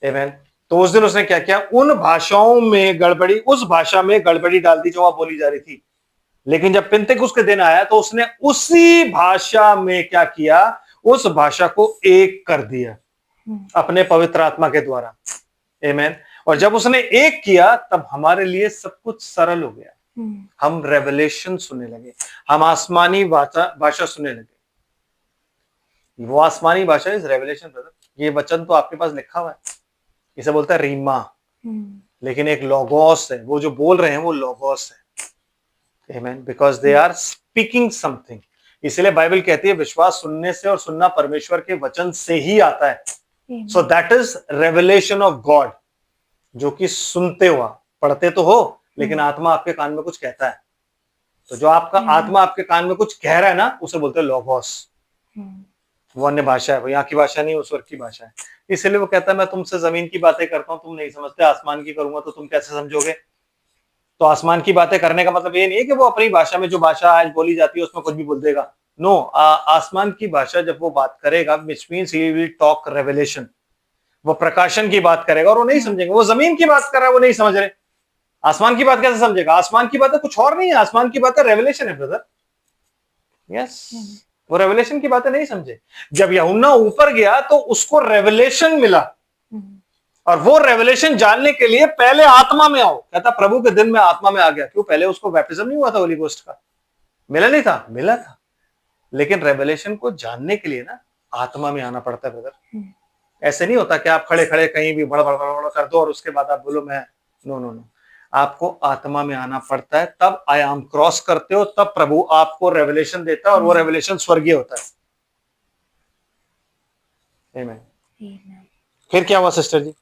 आमीन। तो उस दिन उसने क्या किया? उन भाषाओं में गड़बड़ी, उस भाषा में गड़बड़ी डाल दी जो वहां बोली जा रही थी। लेकिन जब पिन्तेकुस्त के दिन आया तो उसने उसी भाषा में क्या किया? उस भाषा को एक कर दिया अपने पवित्र आत्मा के द्वारा। आमीन। और जब उसने एक किया तब हमारे लिए सब कुछ सरल हो गया। हम रेवलेशन सुनने लगे, हम आसमानी भाषा सुनने लगे। वो आसमानी भाषा इज रेवलेशन ब्रदर। ये वचन तो आपके पास लिखा हुआ है, इसे बोलता है रीमा, लेकिन एक लोगोस है, वो जो बोल रहे हैं वो लोगोस है। Amen. Because they are speaking something. इसलिए बाइबल कहती है विश्वास सुनने से और सुनना परमेश्वर के वचन से ही आता है। So that is revelation of God, जो कि सुनते हुआ, पढ़ते तो हो लेकिन आत्मा आपके कान में कुछ कहता है। तो जो आपका आत्मा आपके कान में कुछ कह रहा है ना, उसे बोलते हैं लोगोस। वो अन्य भाषा है, वो यहाँ की भाषा नहीं, उस वर्ग की भाषा है। इसलिए वो कहता है मैं तुमसे जमीन की बातें करता हूं, तुम नहीं समझते, आसमान की करूंगा तो तुम कैसे समझोगे। तो आसमान की बातें करने का मतलब ये नहीं है कि वो अपनी भाषा में जो भाषा आज बोली जाती है उसमें कुछ भी बोल देगा। नो, आसमान की भाषा जब वो बात करेगा, which means he will talk revelation, वो प्रकाशन की बात करेगा और वो नहीं समझेंगे। वो जमीन की बात कर रहा है, वो नहीं समझ रहे। आसमान की बात कैसे समझेगा? आसमान की बात है कुछ और नहीं है, आसमान की बात है रेवलेशन है ब्रदर। यस, वो रेवलेशन की बातें नहीं समझे। जब यूहन्ना ऊपर गया तो उसको रेवलेशन मिला, और वो रेवलेशन जानने के लिए पहले आत्मा में आओ। कहता प्रभु के दिन में आत्मा में आ गया। क्यों? पहले उसको बैप्टिज्म नहीं हुआ था होली गोस्ट का? मिला नहीं था? मिला था। लेकिन रेवलेशन को जानने के लिए ना आत्मा में आना पड़ता है ब्रदर। ऐसे नहीं होता कि आप खड़े खड़े कहीं भी बड़ बड़ बड़ कर दो और उसके बाद आप बोलो मैं। नो नो नो, आपको आत्मा में आना पड़ता है, तब आयाम क्रॉस करते हो, तब प्रभु आपको रेवलेशन देता है, और वो रेवलेशन स्वर्गीय होता है। आमीन। फिर क्या हुआ सिस्टर जी?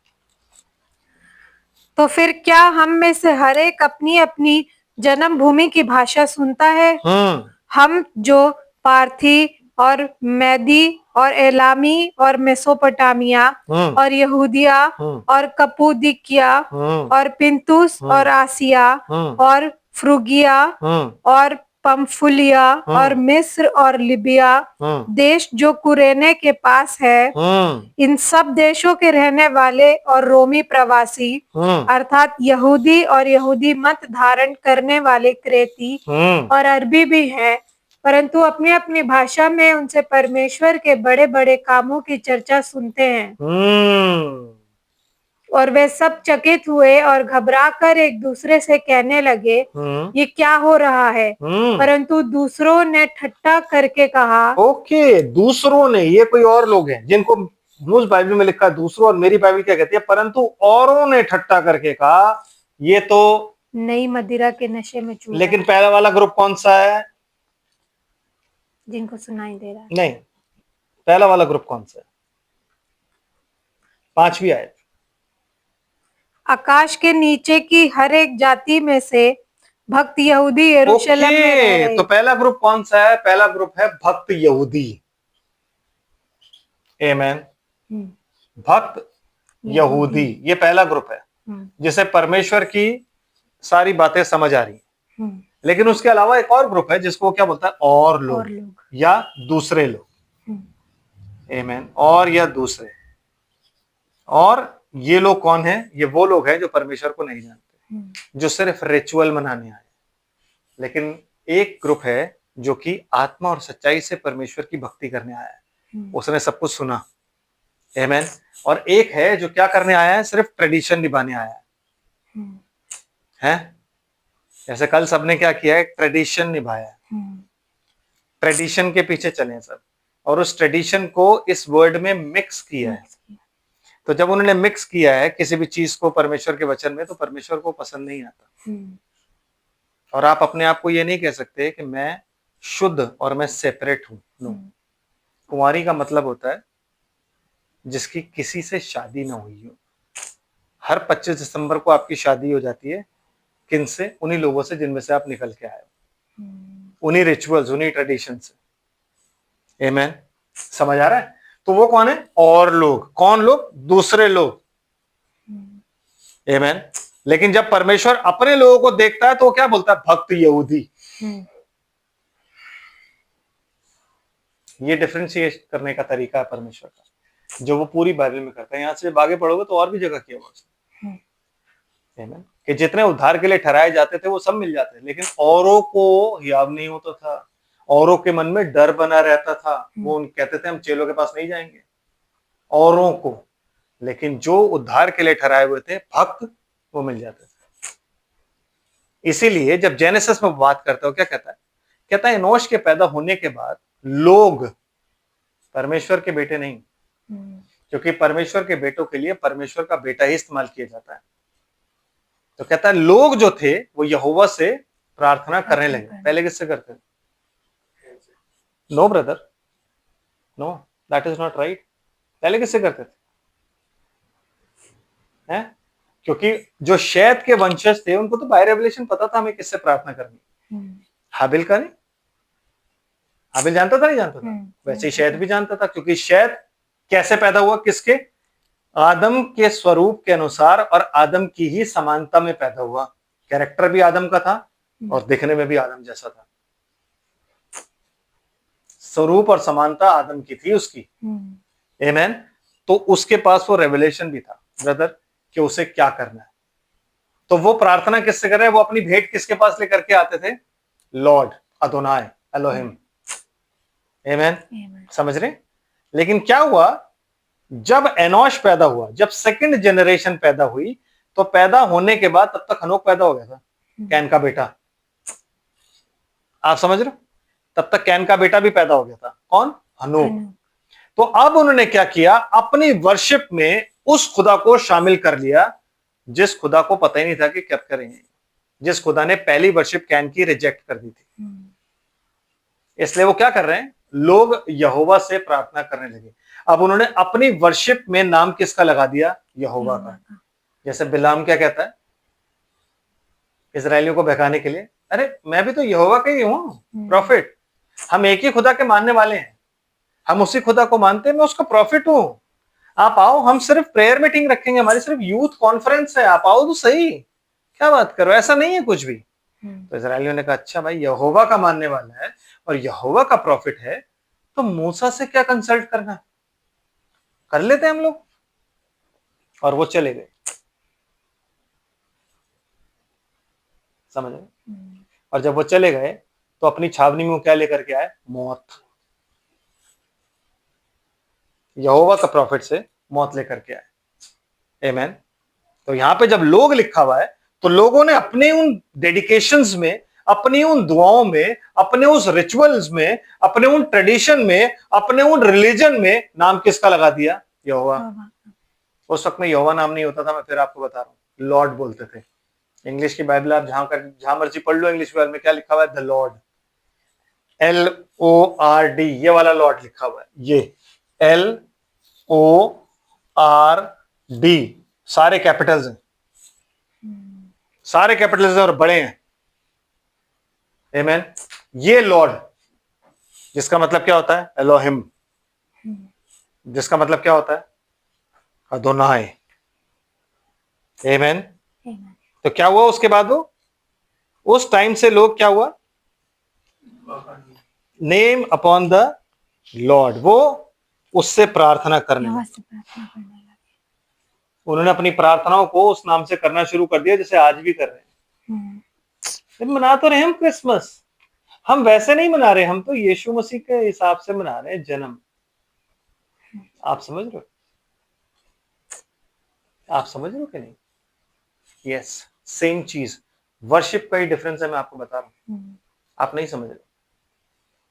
तो फिर क्या हम में से हर एक अपनी अपनी जन्मभूमि की भाषा सुनता है? हम जो पार्थी और मैदी और एलामी और मेसोपोटामिया और यहूदिया और कपूदिकिया और पिंतुस और आसिया और फ्रुगिया और पंफुलिया और मिस्र और लिबिया देश जो कुरेने के पास है, इन सब देशों के रहने वाले और रोमी प्रवासी अर्थात यहूदी और यहूदी मत धारण करने वाले क्रेती और अरबी भी हैं, परंतु अपनी अपनी भाषा में उनसे परमेश्वर के बड़े बड़े कामों की चर्चा सुनते हैं। और वे सब चकित हुए और घबराकर एक दूसरे से कहने लगे, ये क्या हो रहा है? परंतु दूसरों ने ठट्ठा करके कहा। ओके, दूसरों ने, ये कोई और लोग हैं जिनको मूल बाइबल में लिखा है दूसरों, और मेरी बाइबल क्या कहती है? परंतु औरों ने ठट्ठा करके कहा, ये तो नई मदिरा के नशे में चूर। लेकिन पहला वाला ग्रुप कौन सा है? जिनको सुनाई दे रहा है। नहीं, पहला वाला ग्रुप कौन सा है? 5वीं आयत। आकाश के नीचे की हर एक जाति में से भक्त यहूदी यरूशलेम में रह रहे। तो पहला ग्रुप कौन सा है? पहला ग्रुप है भक्त यहूदी। आमीन। भक्त यहूदी, ये पहला ग्रुप है जिसे परमेश्वर की सारी बातें समझ आ रही है। लेकिन उसके अलावा एक और ग्रुप है जिसको क्या बोलता है? और लोग या दूसरे लोग। आमीन। और या दूसरे। और ये लोग कौन है? ये वो लोग हैं जो परमेश्वर को नहीं जानते, जो सिर्फ रिचुअल मनाने आए। लेकिन एक ग्रुप है जो कि आत्मा और सच्चाई से परमेश्वर की भक्ति करने आया है, उसने सब कुछ सुना। आमीन। और एक है जो क्या करने आया है? सिर्फ ट्रेडिशन निभाने आया है। जैसे कल सबने क्या किया है? ट्रेडिशन निभाया। ट्रेडिशन के पीछे चले सब, और उस ट्रेडिशन को इस वर्ड में मिक्स किया है। तो जब उन्होंने मिक्स किया है किसी भी चीज को परमेश्वर के वचन में, तो परमेश्वर को पसंद नहीं आता। और आप अपने आप को ये नहीं कह सकते कि मैं शुद्ध और मैं सेपरेट हूं। नो, कुंवारी का मतलब होता है जिसकी किसी से शादी ना हुई हो। हर 25 दिसंबर को आपकी शादी हो जाती है, किन से? उन्हीं लोगों से जिनमें से आप निकल के आए हो, उन्हीं रिचुअल्स, उन्हीं ट्रेडिशन से। आमेन, समझ आ रहा है? तो वो कौन है? और लोग। कौन लोग? दूसरे लोग। आमेन। लेकिन जब परमेश्वर अपने लोगों को देखता है तो वो क्या बोलता है? भक्त यहूदी। ये डिफरेंशिएट करने का तरीका है परमेश्वर का, जो वो पूरी बाइबल में करता है। यहां से जब आगे पढ़ोगे तो और भी जगह किया हुआ उसने। आमीन। कि जितने उद्धार के लिए ठहराए जाते थे वो सब मिल जाते थे, लेकिन औरों को हियाव नहीं होता था, औरों के मन में डर बना रहता था। वो कहते थे हम चेलों के पास नहीं जाएंगे, औरों को। लेकिन जो उद्धार के लिए ठहराए हुए थे भक्त, वो मिल जाते थे। इसीलिए जब जेनेसिस में बात करता है क्या कहता है? कहता है एनोश के पैदा होने के बाद लोग, परमेश्वर के बेटे नहीं, क्योंकि परमेश्वर के बेटों के लिए परमेश्वर का बेटा ही इस्तेमाल किया जाता है। तो कहता है लोग जो थे वो यहोवा से प्रार्थना करने लगे। पहले किससे करते थे? No brother, no, that is not right. पहले किससे करते थे? हैं? क्योंकि जो शैत के वंशज थे उनको तो बाय रेवलेशन पता था हमें किससे प्रार्थना करनी। हाबिल का नहीं? हाबिल जानता था, नहीं जानता था? वैसे ही शैत भी जानता था, क्योंकि शैत कैसे पैदा हुआ? किसके? आदम के स्वरूप के अनुसार और आदम की ही समानता में पैदा हुआ। कैरेक्टर भी आदम का था और दिखने में भी आदम जैसा था। स्वरूप और समानता आदम की थी उसकी। आमेन। तो उसके पास वो रेवलेशन भी था ब्रदर कि उसे क्या करना है। तो वो प्रार्थना किससे कर रहे हैं? वो अपनी भेंट किसके पास लेकर के आते थे? Lord, अदोनाय, Elohim. आमेन, समझ रहे? लेकिन क्या हुआ जब एनोश पैदा हुआ, जब सेकंड जनरेशन पैदा हुई, तो पैदा होने के बाद तब तक हनोक पैदा हो गया था, कैन का बेटा। आप समझ रहे हो? तब तक कैन का बेटा भी पैदा हो गया था। कौन? हनोक। तो अब उन्होंने क्या किया? अपनी वर्शिप में उस खुदा को शामिल कर लिया जिस खुदा को पता ही नहीं था कि क्या करेंगे, जिस खुदा ने पहली वर्शिप कैन की रिजेक्ट कर दी थी। इसलिए वो क्या कर रहे हैं? लोग यहोवा से प्रार्थना करने लगे। अब उन्होंने अपनी वर्शिप में नाम किसका लगा दिया? यहोवा का। जैसे बिलाम क्या कहता है इजरायलियों को बहकाने के लिए? अरे मैं भी तो यहोवा का ही हूं, प्रॉफिट। हम एक ही खुदा के मानने वाले हैं, हम उसी खुदा को मानते हैं, मैं उसका प्रॉफिट हूं। आप आओ, हम सिर्फ प्रेयर मीटिंग रखेंगे, हमारी सिर्फ यूथ कॉन्फ्रेंस है, आप आओ तो सही। क्या बात करो, ऐसा नहीं है कुछ भी। तो इजरायलियों ने कहा अच्छा भाई यहोवा का मानने वाला है और यहोवा का प्रॉफिट है, तो मूसा से क्या कंसल्ट करना, कर लेते हैं हम लोग। और वो चले गए। समझ रहे? और जब वो चले गए तो अपनी छावनी में क्या लेकर के आए? मौत। यहोवा का प्रॉफिट से मौत लेकर के आए। आमेन। तो यहां पे जब लोग लिखा हुआ है तो लोगों ने अपने उन डेडिकेशंस में, अपनी उन दुआओं में, अपने उस रिचुअल्स में, अपने उन ट्रेडिशन में, अपने उन रिलीजन में नाम किसका लगा दिया? यहोवा। उस वक्त में यहोवा नाम नहीं होता था, मैं फिर आपको बता रहा हूं, लॉर्ड बोलते थे। इंग्लिश की बाइबल आप जहां मर्जी पढ़ लो, इंग्लिश बाइबल में क्या लिखा हुआ है? द लॉर्ड, LORD, ये वाला लॉर्ड लिखा हुआ है। ये LORD सारे कैपिटल्स हैं, सारे कैपिटल्स और बड़े हैं। आमेन। ये लॉर्ड जिसका मतलब क्या होता है? एलोहिम, जिसका मतलब क्या होता है? अदोनाय। आमेन। तो क्या हुआ उसके बाद? वो उस टाइम से लोग क्या हुआ? नेम अपॉन द लॉर्ड, वो उससे प्रार्थना करने लगे। उन्होंने अपनी प्रार्थनाओं को उस नाम से करना शुरू कर दिया, जैसे आज भी कर रहे हैं। मना तो रहे हम क्रिसमस, हम वैसे नहीं मना रहे, हम तो यीशु मसीह के हिसाब से मना रहे हैं जन्म। आप समझ रहे हो? आप समझ रहे हो कि नहीं? यस, सेम चीज, वर्शिप का ही डिफरेंस है, मैं आपको बता रहा हूं। आप नहीं समझ रहे,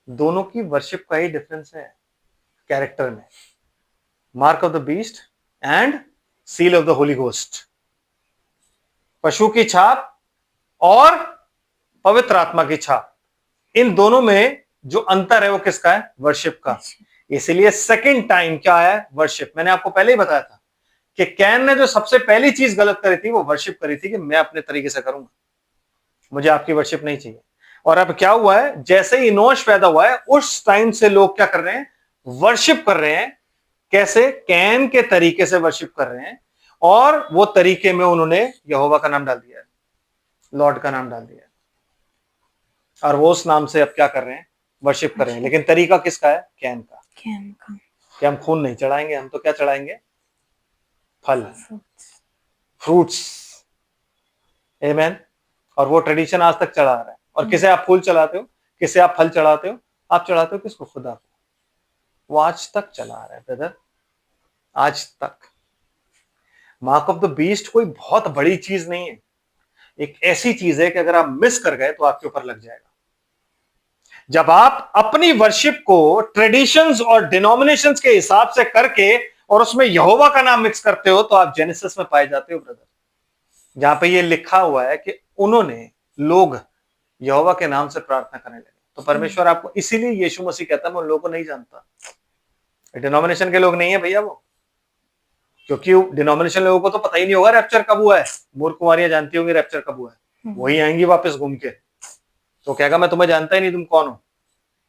दोनों की वर्शिप का ही डिफरेंस है कैरेक्टर में। Mark of the beast and seal of the Holi ghost, पशु की छाप और पवित्र आत्मा की छाप, इन दोनों में जो अंतर है वो किसका है? वर्शिप का। इसलिए सेकंड टाइम क्या है? वर्शिप। मैंने आपको पहले ही बताया था कि कैन ने जो सबसे पहली चीज गलत करी थी वो वर्शिप करी थी, कि मैं अपने तरीके से करूंगा। मुझे आपकी वर्शिप नहीं चाहिए। और अब क्या हुआ है, जैसे ही इनोश पैदा हुआ है उस टाइम से लोग क्या कर रहे हैं, वर्शिप कर रहे हैं। कैसे? कैन के तरीके से वर्शिप कर रहे हैं, और वो तरीके में उन्होंने यहोवा का नाम डाल दिया है, लॉर्ड का नाम डाल दिया है, और वो उस नाम से अब क्या कर रहे हैं, वर्शिप कर रहे हैं। लेकिन तरीका किसका है? कैन का। कि हम खून नहीं चढ़ाएंगे, हम तो क्या चढ़ाएंगे? फल, फ्रूट्स। आमेन। और वो ट्रेडिशन आज तक चला आ रहा है। और किसे आप फूल चढ़ाते हो, किसे आप फल चढ़ाते हो? आप चढ़ाते हो किसको? खुदा को। वो आज तक चला आ रहा है ब्रदर, आज तक। मार्क ऑफ द बीस्ट कोई बहुत बड़ी चीज नहीं है, एक ऐसी चीज है कि अगर आप मिस कर गए तो आपके ऊपर लग जाएगा। जब आप अपनी वर्शिप को ट्रेडिशंस और डिनोमिनेशंस के हिसाब से करके और उसमें यहोवा का नाम मिक्स करते हो, तो आप जेनेसिस में पाए जाते हो ब्रदर, जहां पे ये लिखा हुआ है कि उन्होंने, लोग यहोवा के नाम से प्रार्थना करने लगे। तो परमेश्वर आपको, इसीलिए यीशु मसीह कहता है मैं उन लोगों को नहीं जानता। डिनोमिनेशन के लोग नहीं है भैया वो, क्योंकि डिनोमिनेशन लोगों को तो पता ही नहीं होगा रैप्चर कब हुआ है। मूर्ख कुमारियां जानती होंगी रैप्चर कब हुआ है, वही आएंगी वापस घूम के, तो कहेगा मैं तुम्हें जानता ही नहीं, तुम कौन हो।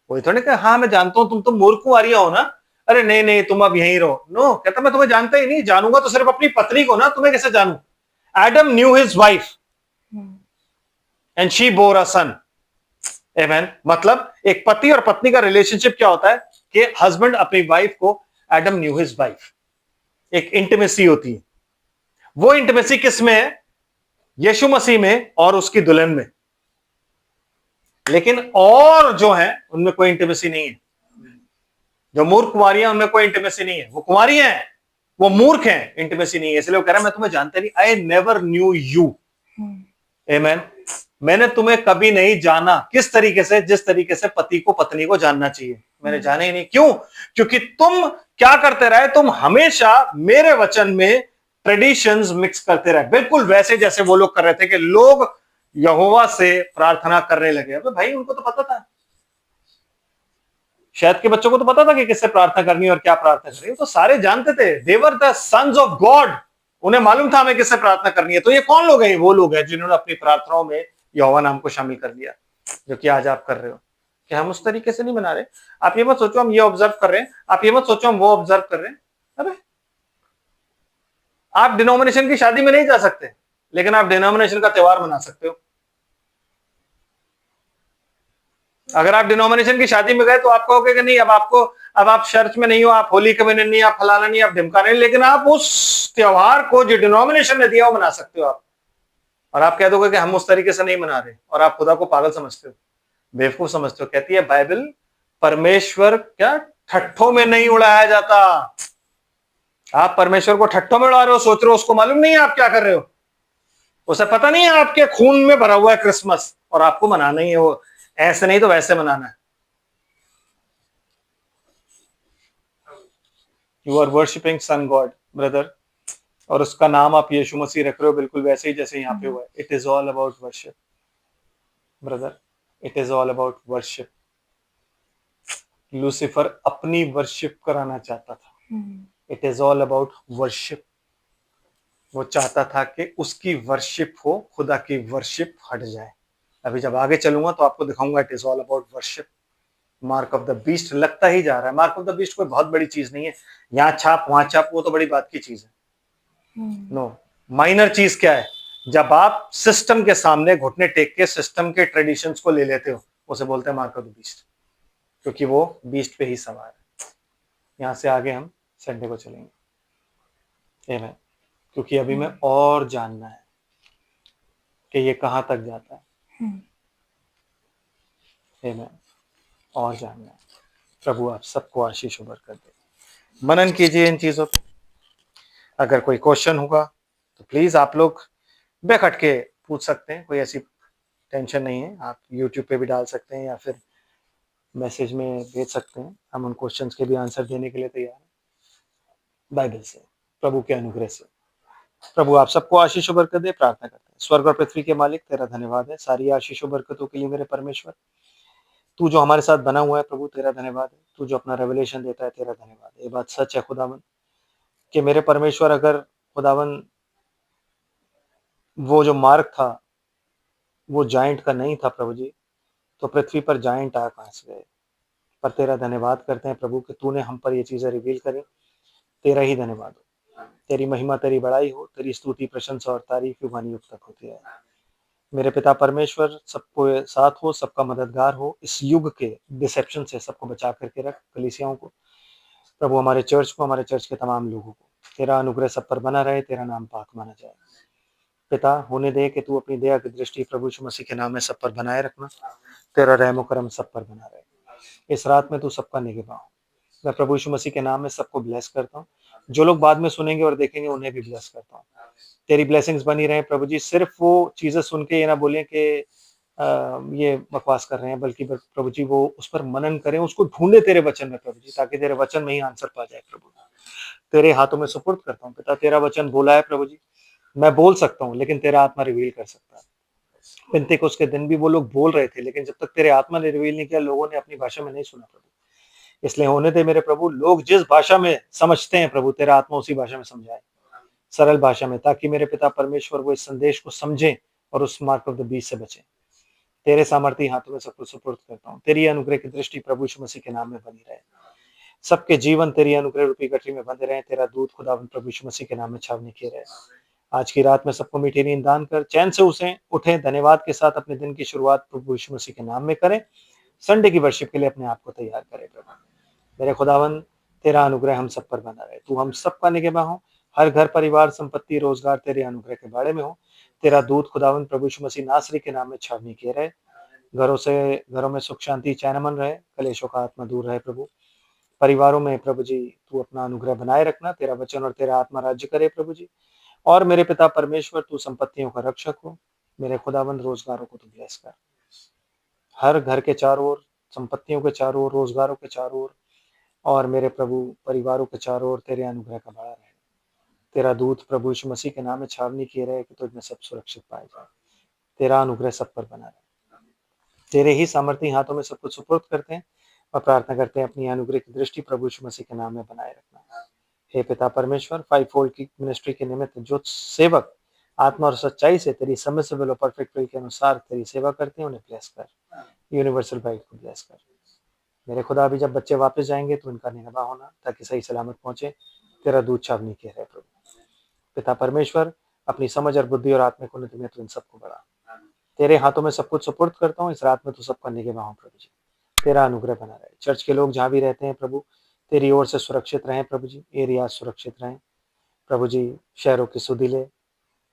वही थोड़ी कहा हाँ मैं जानता हूं, तुम तो मूर्ख कुमारियां हो ना, अरे नहीं नहीं तुम अब यहीं रहो। नो, कहता मैं तुम्हें जानता ही नहीं, जानूंगा तो सिर्फ अपनी पत्नी को ना, तुम्हें कैसे जानू। Adam knew his wife and she bore a son. Amen. मतलब एक पति और पत्नी का रिलेशनशिप क्या होता है कि हस्बैंड अपनी वाइफ को, एडम न्यू हिज वाइफ, एक इंटीमेसी होती है। वो इंटीमेसी किस में है? यीशु मसीह में और उसकी दुल्हन में। लेकिन और जो है उनमें कोई इंटीमेसी नहीं है। जो मूर्ख कुमारियां, उनमें कोई इंटीमेसी नहीं है। वो कुमारियां हैं, वो मूर्ख हैं, इंटीमेसी नहीं है। इसलिए वो कह रहा है मैं तुम्हें जानता नहीं, आई नेवर न्यू यू। आमेन। मैंने तुम्हें कभी नहीं जाना। किस तरीके से? जिस तरीके से पति को पत्नी को जानना चाहिए, मैंने जाना ही नहीं। क्यों? क्योंकि तुम क्या करते रहे, तुम हमेशा मेरे वचन में ट्रेडिशंस मिक्स करते रहे, बिल्कुल वैसे जैसे वो लोग कर रहे थे कि लोग यहोवा से प्रार्थना करने लगे। अबे भाई, उनको तो पता था, शायद के बच्चों को तो पता था कि किससे प्रार्थना करनी है और क्या प्रार्थना करनी है, तो सारे जानते थे। देवर द सन्स ऑफ गॉड, उन्हें मालूम था हमें किससे प्रार्थना करनी है। तो ये कौन लोग हैं? वो लोग हैं जिन्होंने अपनी प्रार्थनाओं में यहोवा नाम को शामिल कर लिया, जो कि आज आप कर रहे हो। कि हम उस तरीके से नहीं बना रहे। आप ये मत सोचो हम ये ऑब्जर्व कर रहे हैं, आप ये मत सोचो हम वो ऑब्जर्व कर रहे हैं। अरे आप डिनोमिनेशन की शादी में नहीं जा सकते, लेकिन आप डिनोमिनेशन का त्योहार मना सकते हो। अगर आप डिनोमिनेशन की शादी में गए तो आप कहोगे कि नहीं, अब आप चर्च में नहीं हो, आप होली कम्युनियन नहीं, आप फलाना नहीं, आप ढिमका नहीं, लेकिन आप उस त्योहार को जो डिनोमिनेशन ने दिया वो मना सकते हो आप। और आप कह दोगे कि हम उस तरीके से नहीं मना रहे, और आप खुदा को पागल समझते हो, बेवकूफ समझते हो। कहती है बाइबल, परमेश्वर क्या ठट्ठों में नहीं उड़ाया जाता। आप परमेश्वर को ठट्ठों में उड़ा रहे हो, सोच रहे हो उसको मालूम नहीं है आप क्या कर रहे हो। उसे पता नहीं है आपके खून में भरा हुआ है क्रिसमस, और आपको मनाना ही है वो, ऐसे नहीं तो वैसे मनाना है। You are worshipping sun God brother, और उसका नाम आप यीशु मसीह रख रहे हो, बिल्कुल वैसे ही जैसे यहाँ पे हुआ है। It is all about worship brother, it is all about worship. Lucifer अपनी वर्शिप कराना चाहता था। It is all about worship. वो चाहता था कि उसकी वर्शिप हो, खुदा की वर्शिप हट जाए। अभी जब आगे चलूंगा तो आपको दिखाऊंगा it is all about worship. Mark of the beast लगता ही जा रहा है। मार्क ऑफ द बीस्ट कोई बहुत बड़ी चीज नहीं है, यहाँ छाप वहां छाप, वो तो बड़ी बात की चीज है। नो, माइनर चीज क्या है? जब आप सिस्टम के सामने घुटने टेक के सिस्टम के ट्रेडिशंस को ले लेते हो, उसे बोलते हैं मार्क ऑफ द बीस्ट, क्योंकि वो बीस्ट पे ही सवार है। यहां से आगे हम संडे को चलेंगे। आमीन। क्योंकि अभी में और जानना है कि ये कहां तक जाता है। आमीन। और जानना है। प्रभु आप सबको आशीष और बरकत दे। मनन कीजिए इन चीजों पे। अगर कोई क्वेश्चन होगा तो प्लीज आप लोग बेखट के पूछ सकते हैं, कोई ऐसी टेंशन नहीं है। आप यूट्यूब पे भी डाल सकते हैं या फिर मैसेज में भेज सकते हैं। हम उन क्वेश्चंस के भी आंसर देने के लिए तैयार हैं, बाइबल से, प्रभु के अनुग्रह से। प्रभु आप सबको आशीष और बरकत दे। प्रार्थना करते हैं। स्वर्ग और पृथ्वी के मालिक, तेरा धन्यवाद है सारी आशीष और बरकतों के लिए मेरे परमेश्वर। तू जो हमारे साथ बना हुआ है प्रभु, तेरा धन्यवाद है। तू जो अपना रेवलेशन देता है, तेरा धन्यवाद है। ये बात सच है खुदावन कि मेरे परमेश्वर, अगर खुदावन वो जो मार्ग था वो जायंट का नहीं था प्रभु जी, तो पृथ्वी पर जायंट आ कहाँ से गए। पर तेरा धन्यवाद करते हैं प्रभु कि तूने हम पर ये चीजें रिवील करी। तेरा ही धन्यवाद हो, तेरी महिमा, तेरी बड़ाई हो, तेरी स्तुति, प्रशंसा और तारीफ युगान युग तक होती है। मेरे पिता परमेश्वर सबको साथ हो, सबका मददगार हो, इस युग के डिसेप्शन से सबको बचा करके रख, कलीसियाओं को प्रभु, हमारे चर्च को, हमारे चर्च के तमाम लोगों को तेरा अनुग्रह सब पर बना रहे, तेरा नाम पाक माना जाए। पिता, होने दे कि तू अपनी दया की दृष्टि प्रभु यीशु मसीह के नाम में सब पर बनाए रखना, तेरा रहम करम सब पर बना रहे। इस रात में तू सबका निगहबान हो। मैं प्रभु यीशु मसीह के नाम में सबको ब्लेस करता हूँ। जो लोग बाद में सुनेंगे और देखेंगे उन्हें भी ब्लेस करता हूँ। तेरी ब्लेसिंग्स बनी रहे प्रभु जी। सिर्फ वो चीजें सुन के ये ना बोलें कि ये बकवास कर रहे हैं, बल्कि प्रभु जी वो उस पर मनन करें, उसको ढूंढे तेरे वचन में प्रभु जी, ताकि तेरे वचन में ही आंसर पा जाए। प्रभु तेरे हाथों में सुपुर्द करता हूँ पिता। तेरा वचन बोला है प्रभु जी, मैं बोल सकता हूँ लेकिन तेरा आत्मा रिवील कर सकता है। पेंतेकोस्त के दिन भी वो लोग बोल रहे थे, लेकिन जब तक तेरे आत्मा ने रिवील नहीं किया, लोगों ने अपनी भाषा में नहीं सुना प्रभु। इसलिए होने दे मेरे प्रभु, लोग जिस भाषा में समझते हैं प्रभु, तेरा आत्मा उसी भाषा में समझाए, सरल भाषा में, ताकि मेरे पिता परमेश्वर वो इस संदेश को समझें और उस मार्क ऑफ द बीस्ट से बचें। तेरे सामर्थी हाथों में सब कुछ सुपुर्द करता हूँ। तेरी अनुग्रह की दृष्टि प्रभु यीशु मसीह के नाम में बनी रहे। सबके जीवन तेरी अनुग्रह रूपी गठरी में बंधे रहे। तेरा दूत खुदावंद प्रभु यीशु मसीह के नाम में छावनी किए रहे। आज की रात में सबको मीठी नींद दान कर चैन से उसे उठे, धन्यवाद के साथ अपने दिन की शुरुआत प्रभु यीशु मसीह के नाम में करें। संडे की वर्शिप के लिए अपने आप को तैयार करें प्रभु। मेरे खुदावन, तेरा अनुग्रह हम सब पर बना रहे। तू हम सबका निगहबान हो। हर घर, परिवार, संपत्ति, रोजगार तेरे अनुग्रह के बारे में हो। तेरा दूत खुदावन प्रभु यीशु मसीह नासरी के नाम में छावनी किए रहे। घरों में सुख शांति चैन अमन रहे। कलेशों का आत्मा दूर रहे प्रभु। परिवारों में प्रभु जी तू अपना अनुग्रह बनाए रखना। तेरा वचन और तेरा आत्मा राज्य करे प्रभु जी। और मेरे पिता परमेश्वर, तू संपत्तियों का रक्षक हो। मेरे खुदावंद, रोजगारों को तू ब्लेस कर। हर घर के चारों ओर, संपत्तियों के चारों ओर, रोजगारों के चारों ओर, और मेरे प्रभु परिवारों के चारों ओर तेरे अनुग्रह का बाड़ा रहे। तेरा दूत प्रभु यीशु मसीह के नाम में छावनी किए रहे कि तुझ में सब सुरक्षित पाए जाए। तेरा अनुग्रह सब पर बना रहे। तेरे ही सामर्थी हाथों में सब कुछ सुपुर्द करते हैं और प्रार्थना करते हैं अपनी अनुग्रह की दृष्टि प्रभु यीशु मसीह के नाम में बनाए रखना। हे पिता परमेश्वर, 5 फोल्ड की मिनिस्ट्री के निमित्त जो सेवक आत्मा और सच्चाई से तेरी सबमिसिबल और परफेक्ट विल के अनुसार तेरी सेवा करते हैं, उन्हें ब्लेस कर। यूनिवर्सल बाइट को ब्लेस कर। मेरे खुदा, अभी जब बच्चे वापस जाएंगे तो उनका निगहबान होना, ताकि सही सलामत पहुंचे। तेरा दूध छावनी किया रहे प्रभु। पिता परमेश्वर, अपनी समझ और बुद्धि और आत्मिक उन्नति में तू इन सबको बढ़ा। तेरे हाथों में सब कुछ सुपुर्द करता हूँ। इस रात में तू सबका निगहबान हो प्रभु जी। तेरा अनुग्रह बना रहे। चर्च के लोग जहाँ भी रहते हैं प्रभु, तेरी ओर से सुरक्षित रहें प्रभु जी। एरिया सुरक्षित रहें प्रभु जी। शहरों की सुधि ले।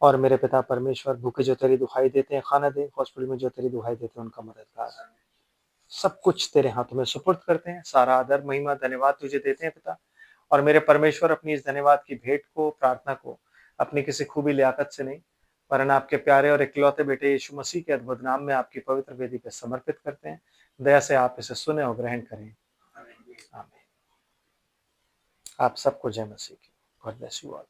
और मेरे पिता परमेश्वर, भूखे जो तेरी दुहाई देते हैं खाना दे। हॉस्पिटल में जो तेरी दुहाई देते हैं उनका मददगार। सब कुछ तेरे हाथों में सुपुर्द करते हैं। सारा आदर, महिमा, धन्यवाद तुझे देते हैं पिता। और मेरे परमेश्वर, अपनी इस धन्यवाद की भेंट को, प्रार्थना को अपनी किसी खूबी लियाकत से नहीं, वरन आपके प्यारे और इकलौते बेटे यीशु मसीह के अद्भुत नाम में आपकी पवित्र वेदी पर समर्पित करते हैं। दया से आप इसे सुने और ग्रहण करें। आमीन। आप सबको जय मसीह की। God bless you all.